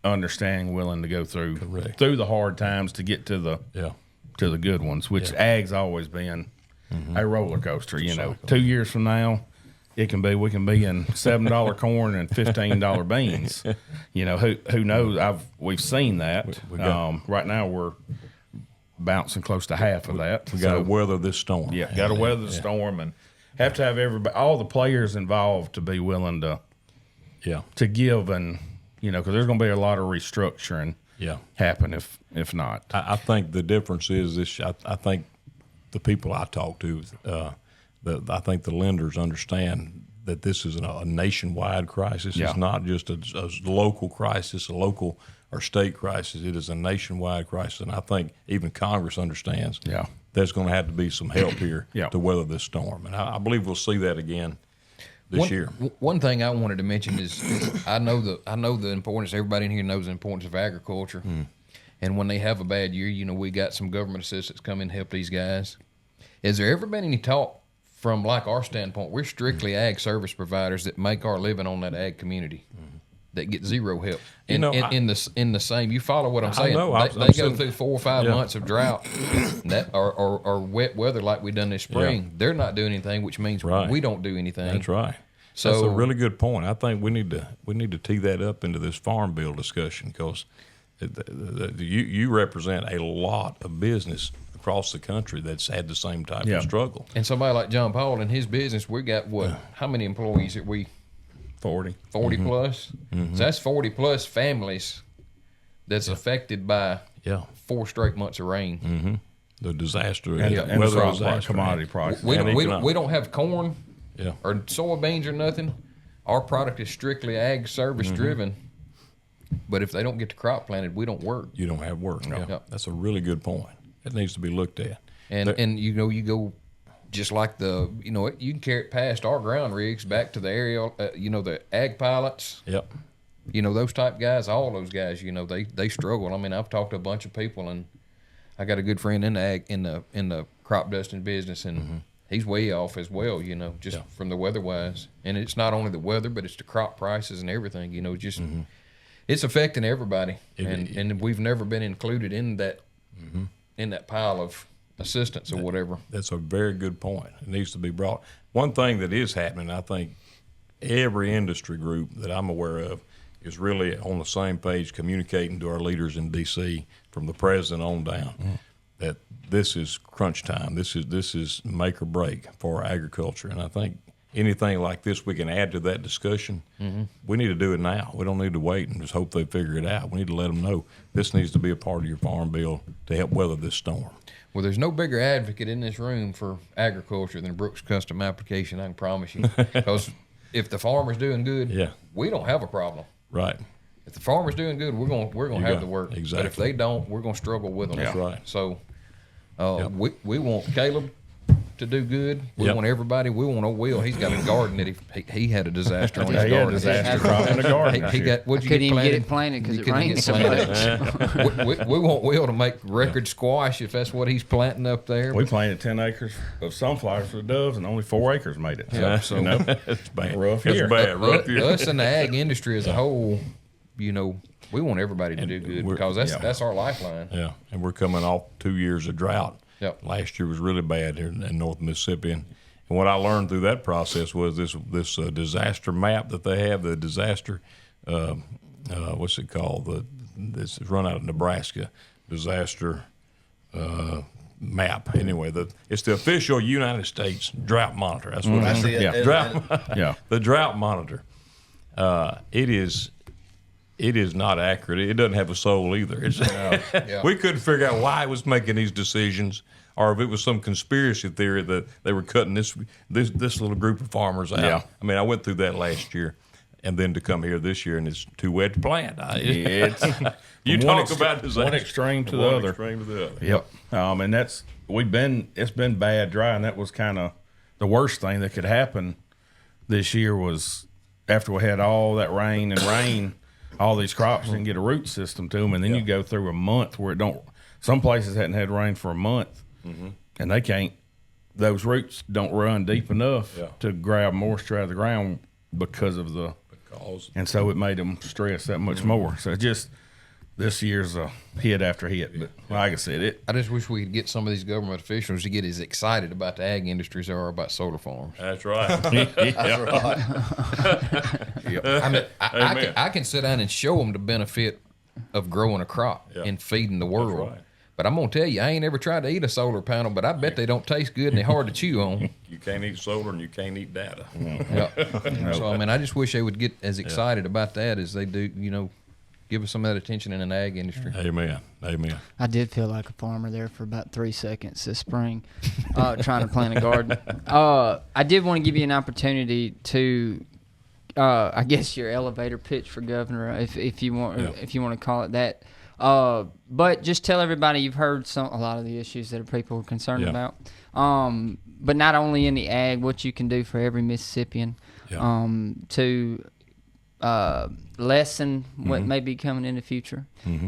understanding, willing to go through the hard times to get to the good ones. Which ag's always been a roller coaster. 2 years from now, we can be in $7 corn and $15 beans. Who knows? We've seen that. Right now we're bouncing close to half of that. We got to weather this storm. Yeah, got to weather the storm, and have to have all the players involved to be willing to give, and because there's going to be a lot of restructuring happen if not. I think the difference is this. I think the people I talk to, I think the lenders understand that this is a nationwide crisis. It's not just a local crisis, a local or state crisis. It is a nationwide crisis, and I think even Congress understands there's going to have to be some help here to weather this storm, and I believe we'll see that again this year. One thing I wanted to mention is I know the importance. Everybody in here knows the importance of agriculture, and when they have a bad year, we got some government assistance come in and help these guys. Has there ever been any talk from like our standpoint? We're strictly ag service providers that make our living on that ag community. That get zero help in the same. You follow what I'm saying? They go through 4 or 5 months of drought, or wet weather like we done this spring. They're not doing anything, which means we don't do anything. That's right. So that's a really good point. I think we need to tee that up into this farm bill discussion because you represent a lot of business across the country that's had the same type of struggle. And somebody like John Paul in his business, we got how many employees that we 40 plus? So that's 40 plus families that's affected by 4 straight months of rain. The disaster and weather the disaster, commodity prices. We don't have corn or soybeans or nothing. Our product is strictly ag service driven. But if they don't get the crop planted, we don't work. You don't have work. No. That's a really good point. It needs to be looked at. And you go just like you can carry it past our ground rigs back to the aerial, the ag pilots. Yep. Those type guys, all those guys, they struggle. I mean, I've talked to a bunch of people, and I got a good friend in the ag in the crop dusting business, and he's way off as well. Just from the weather wise, and it's not only the weather, but it's the crop prices and everything. It's affecting everybody, and we've never been included in that in that pile of assistance or whatever. That's a very good point. It needs to be brought. One thing that is happening, I think, every industry group that I'm aware of is really on the same page, communicating to our leaders in D.C. from the president on down that this is crunch time. This is make or break for agriculture, and I think anything like this we can add to that discussion. We need to do it now. We don't need to wait and just hope they figure it out. We need to let them know this needs to be a part of your farm bill to help weather this storm. Well, there's no bigger advocate in this room for agriculture than Brooks Custom Application, I can promise you. Because if the farmer's doing good, we don't have a problem. Right. If the farmer's doing good, we're gonna have the work. Exactly. But if they don't, we're gonna struggle with them. That's right. So we want Caleb to do good. We want everybody. We want old Will. He's got a garden that he had a disaster on his garden. Disaster crop in the garden. He got what you couldn't even planted? get it planted because it rained so much. we want Will to make record squash if that's what he's planting up there. We planted 10 acres of sunflowers for the doves, and only 4 acres made it. So, it's bad. Rough It's year. bad. Rough year. Us in the ag industry as a whole, we want everybody to do good because that's our lifeline. Yeah, and we're coming off 2 years of drought. Yep. Last year was really bad here in North Mississippi, and what I learned through that process was this disaster map that they have, the disaster, what's it called? This is run out of Nebraska, disaster map. Anyway, it's the official United States drought monitor. That's what it is. The drought monitor. It is not accurate. It doesn't have a soul either. We couldn't figure out why it was making these decisions, or if it was some conspiracy theory that they were cutting this little group of farmers out. Yeah. I mean, I went through that last year, and then to come here this year, and it's too wet to plant. You talk about disaster. One extreme to the other. Extreme to the other. Yep. And it's been bad dry, and that was kind of the worst thing that could happen this year was after we had all that rain, all these crops didn't get a root system to them, and then you go through a month where some places hadn't had rain for a month, and those roots don't run deep enough to grab moisture out of the ground because of and so it made them stress that much more. So this year's a hit after hit, but like I said, I just wish we could get some of these government officials to get as excited about the ag industry as they are about solar farms. That's right. I mean, I can sit down and show them the benefit of growing a crop and feeding the world. Right. But I'm going to tell you, I ain't ever tried to eat a solar panel, but I bet they don't taste good and they're hard to chew on. You can't eat solar and you can't eat data. So, I mean, I just wish they would get as excited about that as they do, give us some of that attention in an ag industry. Amen. I did feel like a farmer there for about 3 seconds this spring, trying to plant a garden. I did want to give you an opportunity to, I guess, your elevator pitch for governor, if you want, if you want to call it that. But just tell everybody you've heard a lot of the issues that people are concerned about. But not only in the ag, what you can do for every Mississippian to lessen what may be coming in the future,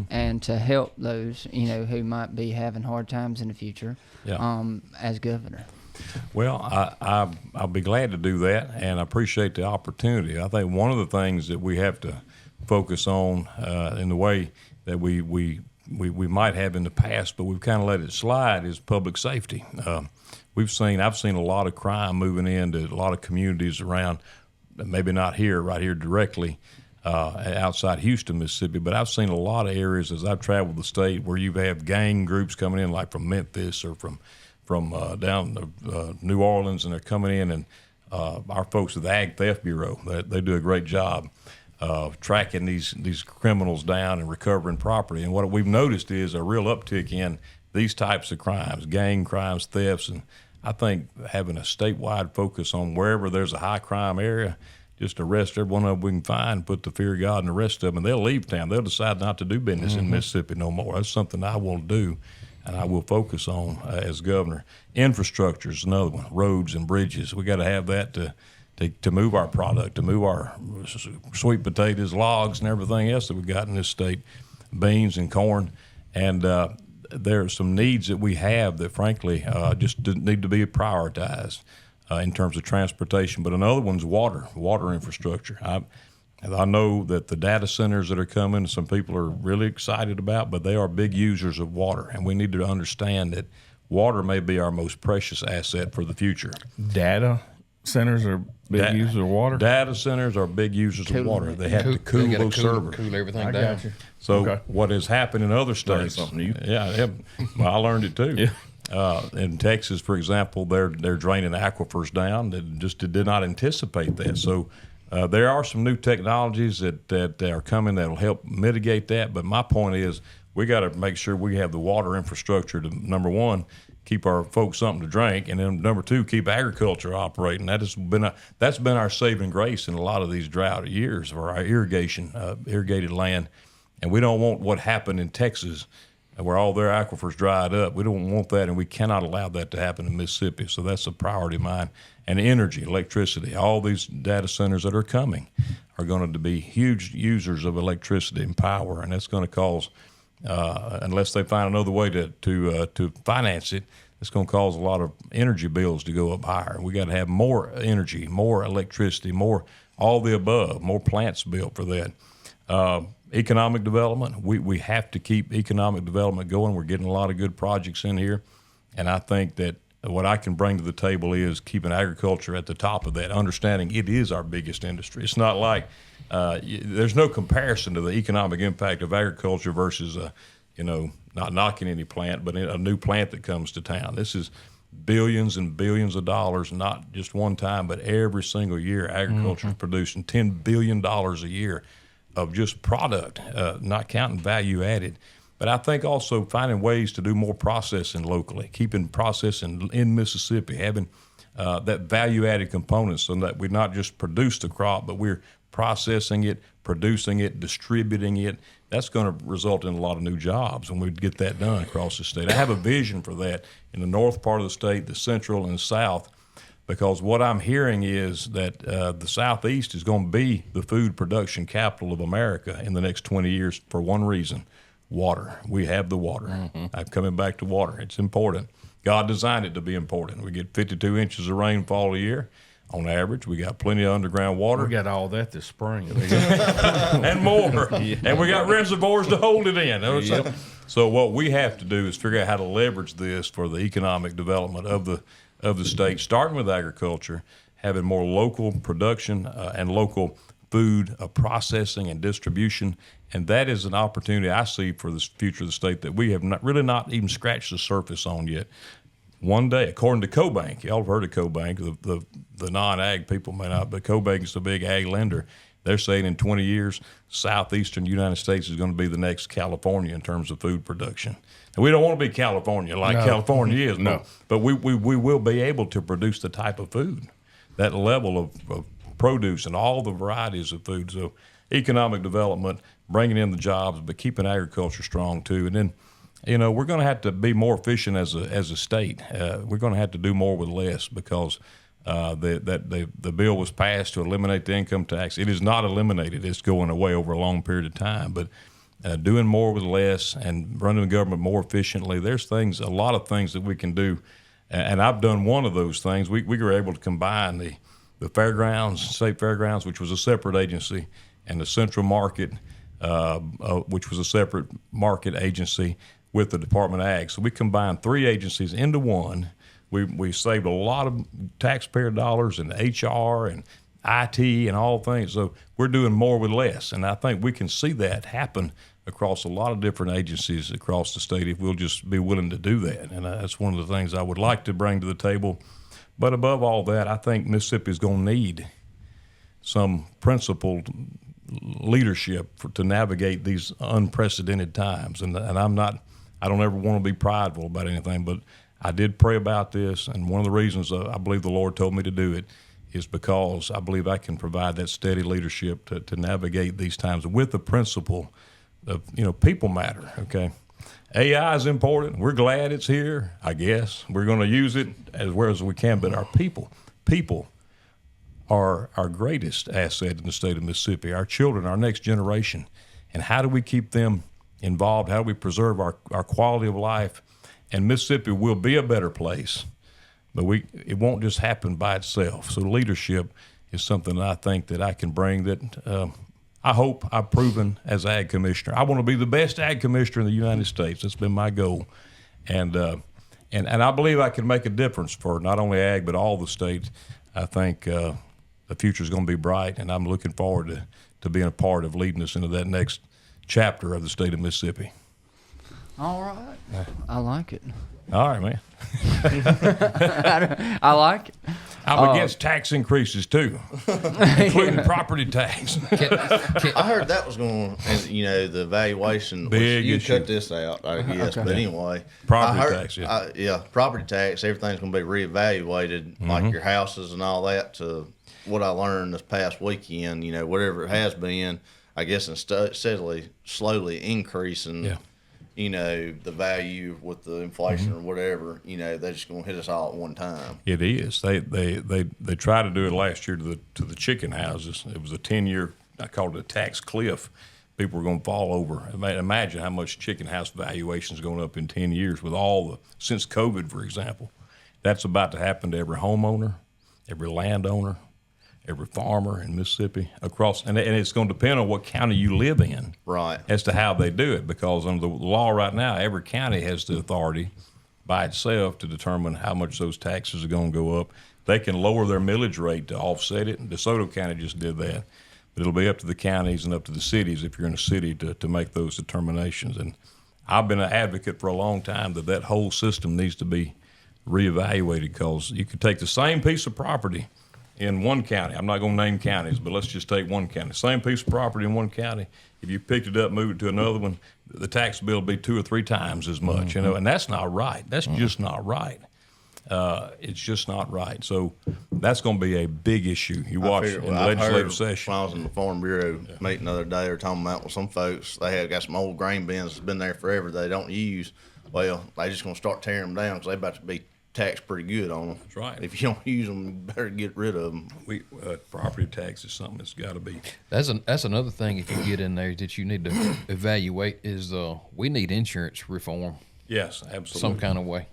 and to help those who might be having hard times in the future, as governor. Well, I'll be glad to do that, and I appreciate the opportunity. I think one of the things that we have to focus on in the way that we might have in the past, but we've kind of let it slide, is public safety. I've seen a lot of crime moving into a lot of communities around maybe not right here directly outside Houston, Mississippi, but I've seen a lot of areas as I've traveled the state where you have gang groups coming in, like from Memphis or from down to New Orleans, and they're coming in, and our folks at the Ag Theft Bureau, they do a great job tracking these criminals down and recovering property. And what we've noticed is a real uptick in these types of crimes, gang crimes, thefts, and I think having a statewide focus on wherever there's a high crime area, just arrest every one of them we can find, put the fear of God in the rest of them, and they'll leave town. They'll decide not to do business in Mississippi no more. That's something I will do, and I will focus on as governor. Infrastructure is another one, roads and bridges. We got to have that to move our product, to move our sweet potatoes, logs, and everything else that we got in this state, beans and corn. And there are some needs that we have that, frankly, just need to be prioritized in terms of transportation. But another one's water infrastructure. I know that the data centers that are coming, some people are really excited about, but they are big users of water, and we need to understand that water may be our most precious asset for the future. Data centers are big users of water? Data centers are big users of water. They have to cool those servers. Cool everything I down. got you. So what has happened in other states? Something new. Yeah, well, I learned it too. Yeah. In Texas, for example, they're draining aquifers down. They just did not anticipate that. So there are some new technologies that are coming that will help mitigate that. But my point is, we got to make sure we have the water infrastructure to, number one, keep our folks something to drink, and then number two, keep agriculture operating. That's been our saving grace in a lot of these drought years for our irrigated land. And we don't want what happened in Texas, where all their aquifers dried up. We don't want that, and we cannot allow that to happen in Mississippi. So that's a priority of mine. And energy, electricity, all these data centers that are coming are going to be huge users of electricity and power, and that's going to cause, unless they find another way to finance it, it's going to cause a lot of energy bills to go up higher. We got to have more energy, more electricity, more all the above, more plants built for that. Economic development, we have to keep economic development going. We're getting a lot of good projects in here, and I think that what I can bring to the table is keeping agriculture at the top of that, understanding it is our biggest industry. It's not like there's no comparison to the economic impact of agriculture versus, not knocking any plant, but a new plant that comes to town. This is billions and billions of dollars, not just one time, but every single year. Agriculture is producing $10 billion a year of just product, not counting value added. But I think also finding ways to do more processing locally, keeping processing in Mississippi, having that value-added component so that we not just produce the crop, but we're processing it, producing it, distributing it. That's going to result in a lot of new jobs when we get that done across the state. I have a vision for that in the north part of the state, the central and the south, because what I'm hearing is that the Southeast is going to be the food production capital of America in the next 20 years for one reason. Water. We have the water. I'm coming back to water. It's important. God designed it to be important. We get 52 inches of rainfall a year on average. We got plenty of underground water. We got all that this spring. And more. Yeah. And we got reservoirs to hold it in. Yep. So what we have to do is figure out how to leverage this for the economic development of the state, starting with agriculture, having more local production and local food processing and distribution. And that is an opportunity I see for the future of the state that we have not even scratched the surface on yet. One day, according to CoBank, y'all have heard of CoBank, the non-ag people may not, but CoBank is the big ag lender. They're saying in 20 years, southeastern United States is going to be the next California in terms of food production. And we don't want to be California like California is, but we will be able to produce the type of food, that level of produce and all the varieties of food. So economic development, bringing in the jobs, but keeping agriculture strong too. And then, we're going to have to be more efficient as a state. We're going to have to do more with less because the bill was passed to eliminate the income tax. It is not eliminated. It's going away over a long period of time. But doing more with less and running the government more efficiently, there's a lot of things that we can do. And I've done one of those things. We were able to combine the fairgrounds, state fairgrounds, which was a separate agency, and the central market, which was a separate market agency, with the Department of Ag. So we combined three agencies into one. We saved a lot of taxpayer dollars and HR and IT and all things. So we're doing more with less, and I think we can see that happen across a lot of different agencies across the state if we'll just be willing to do that. And that's one of the things I would like to bring to the table. But above all that, I think Mississippi is going to need some principled leadership to navigate these unprecedented times. And I don't ever want to be prideful about anything, but I did pray about this, and one of the reasons I believe the Lord told me to do it is because I believe I can provide that steady leadership to navigate these times with the principle of, people matter, okay? AI is important. We're glad it's here, I guess. We're going to use it as well as we can, but our people are our greatest asset in the state of Mississippi, our children, our next generation. And how do we keep them involved? How do we preserve our quality of life? And Mississippi will be a better place, but it won't just happen by itself. So leadership is something that I think that I can bring that I hope I've proven as Ag Commissioner. I want to be the best Ag Commissioner in the United States. That's been my goal. And I believe I can make a difference for not only Ag, but all the states. I think the future is going to be bright, and I'm looking forward to being a part of leading us into that next chapter of the state of Mississippi. All right. I like it. All right, man. I like it. I'm against tax increases too, including property tax. I heard that was going to, the valuation. Big you issue. cut this out, I guess. Okay. But anyway. Property tax, yeah. Property tax, everything's going to be reevaluated, like your houses and all that, to what I learned this past weekend, whatever it has been, I guess it's steadily, slowly increasing. Yeah. The value with the inflation or whatever, they're just going to hit us all at one time. It is. They tried to do it last year to the chicken houses. It was a 10-year, I called it a tax cliff. People were going to fall over. Imagine how much chicken house valuation is going up in 10 years with since COVID, for example. That's about to happen to every homeowner, every landowner, every farmer in Mississippi and it's going to depend on what county you live in, right? As to how they do it, because under the law right now, every county has the authority by itself to determine how much those taxes are going to go up. They can lower their millage rate to offset it. DeSoto County just did that, but it'll be up to the counties and up to the cities if you're in a city to make those determinations. And I've been an advocate for a long time that whole system needs to be reevaluated, because you could take the same piece of property in one county. I'm not going to name counties, but let's just take one county. Same piece of property in one county. If you picked it up, moved it to another one, the tax bill would be 2 or 3 times as much, and that's not right. That's just not right. It's just not right. So that's going to be a big issue. You watch in the legislative session. When I was in the Farm Bureau meeting the other day, they were talking about with some folks, they have got some old grain bins that's been there forever they don't use. Well, they just going to start tearing them down because they about to be taxed pretty good on them. That's right. If you don't use them, you better get rid of them. Property tax is something that's got to be. That's another thing, if you get in there, that you need to evaluate is we need insurance reform. Yes, absolutely. Some kind of way.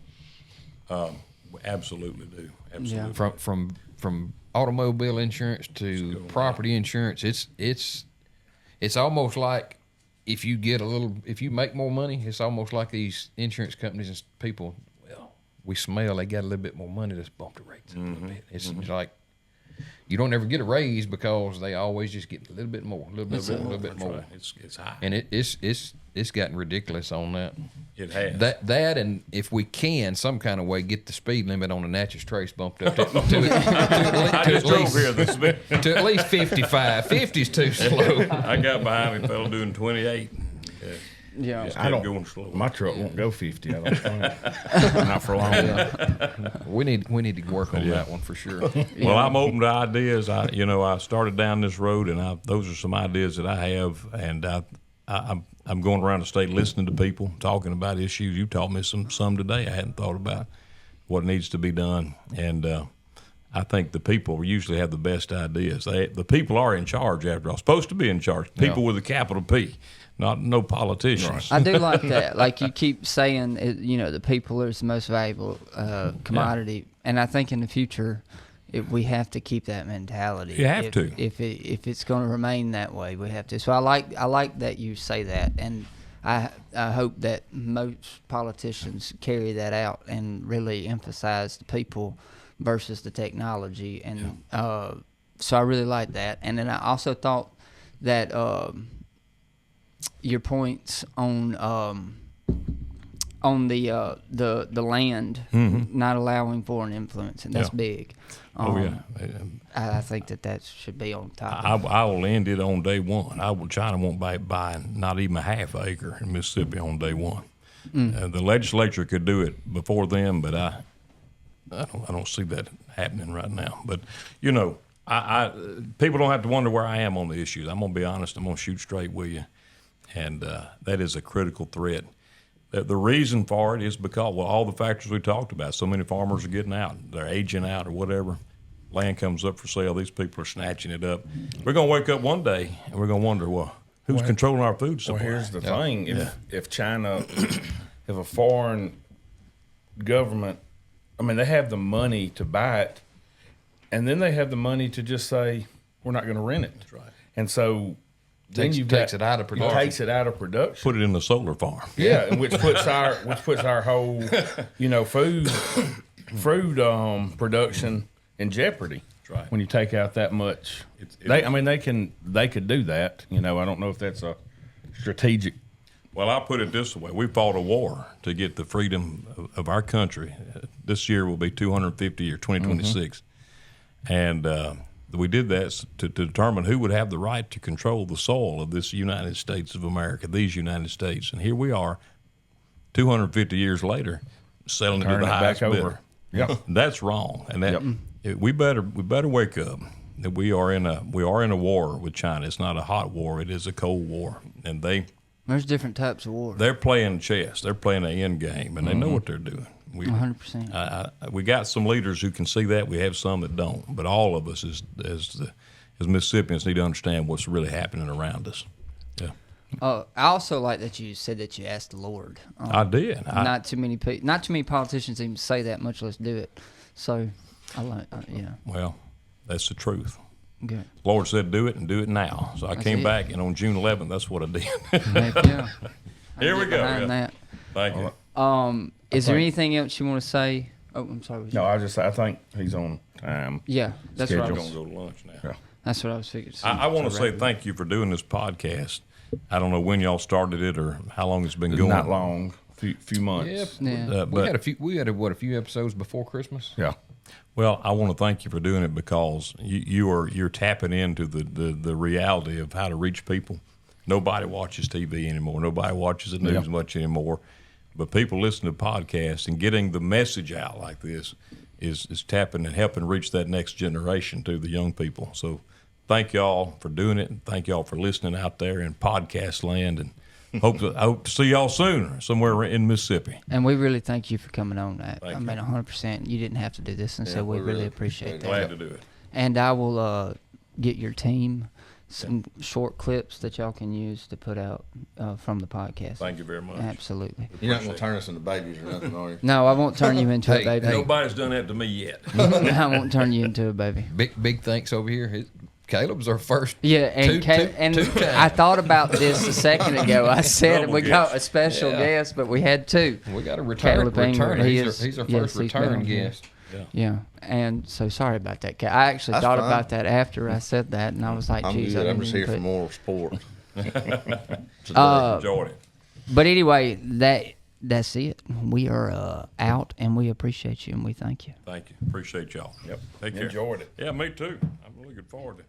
We absolutely do. Absolutely. Yeah. From automobile insurance to property insurance, it's almost like if you make more money, it's almost like these insurance companies and people. We smell they got a little bit more money. Let's bump the rates a little bit. It's like you don't ever get a raise because they always just get a little bit more, a little bit more. Right. It's high, and it's gotten ridiculous on that. It has that, and if we can some kind of way get the speed limit on the Natchez Trace bumped up to at least 55. 50's too slow. I got behind me, fellow doing 28. Yeah, I don't. Going slow. My truck won't go 50. I don't think. Not for long. We need to work on that one for sure. Well, I'm open to ideas. I started down this road, and those are some ideas that I have, and I'm going around the state listening to people talking about issues. You taught me some today I hadn't thought about what needs to be done, and I think the people usually have the best ideas. The people are in charge after all. Supposed to be in charge. People with a capital P. No politicians. I do like that. Like you keep saying, the people is the most valuable commodity, and I think in the future, we have to keep that mentality. You have to. If it's going to remain that way, we have to. So I like that you say that, and I hope that most politicians carry that out and really emphasize the people versus the technology, and so I really like that. And then I also thought that your points on the land not allowing foreign influence, and that's big. I think that should be on top. I will end it on day one. China won't buy not even a half acre in Mississippi on day one. The legislature could do it before them, but I don't see that happening right now. But people don't have to wonder where I am on the issues. I'm gonna be honest. I'm gonna shoot straight with you, and that is a critical threat. The reason for it is because all the factors we talked about. So many farmers are getting out, they're aging out or whatever. Land comes up for sale. These people are snatching it up. We're gonna wake up one day and we're gonna wonder, who's controlling our food supply? Well, here's the thing: if China, if a foreign government, they have the money to buy it, and then they have the money to just say we're not going to rent it. That's right. And so then takes it out of production. Takes it out of production. Put it in the solar farm. Yeah, and which puts our whole food production in jeopardy. That's right. When you take out that much, they could do that. I don't know if that's a strategic. Well, I'll put it this way. We fought a war to get the freedom of our country. This year will be 250 or 2026. And we did that to determine who would have the right to control the soil of this United States of America, these United States. And here we are, 250 years later, selling it to the highest bidder. Yeah, that's wrong. And we better wake up. That we are in a war with China. It's not a hot war. It is a cold war. And there's different types of war. They're playing chess. They're playing an end game, and they know what they're doing. 100%. We got some leaders who can see that. We have some that don't. But all of us, as Mississippians, need to understand what's really happening around us. Yeah. I also like that you said that you asked the Lord. I did. Not too many politicians even say that, much less do it. So, I like. Well, that's the truth. Good. The Lord said, "Do it and do it now." So I came back, and on June 11th, that's what I did. Heck yeah. Here we go. That. Thank you. Is there anything else you want to say? Oh, I'm sorry. No, I think he's on time. Yeah, that's what I was going to go to lunch now. Yeah. That's what I was figuring. I want to say thank you for doing this podcast. I don't know when y'all started it or how long it's been going. Not long, few months. Yeah. We had a few episodes before Christmas. Yeah. Well, I want to thank you for doing it because you're tapping into the reality of how to reach people. Nobody watches TV anymore. Nobody watches the news much anymore. But people listen to podcasts, and getting the message out like this is tapping and helping reach that next generation to the young people. So thank y'all for doing it, and thank y'all for listening out there in podcast land, and I hope to see y'all soon somewhere in Mississippi. And we really thank you for coming on that. Thank I you. mean, 100%. You didn't have to do this, and so we really appreciate that. Glad to do it. And I will get your team some short clips that y'all can use to put out from the podcast. Thank you very much. Absolutely. You're not going to turn us into babies or nothing, are you? No, I won't turn you into a baby. Nobody's done that to me yet. I won't turn you into a baby. Big thanks over here. Caleb's our first. Yeah, and two I thought about this a second ago. I said we got a special Yeah. guest, but we had two. We got a return. He's our first return guest. Yeah, and so sorry about that. I actually thought about that after I said that, and I was like, "Geez, I'm just here for moral support." Enjoyed it. But anyway, that's it. We are out, and we appreciate you, and we thank you. Thank you. Appreciate y'all. Yep. Take care. Enjoyed it. Yeah, me too. I'm looking forward to it.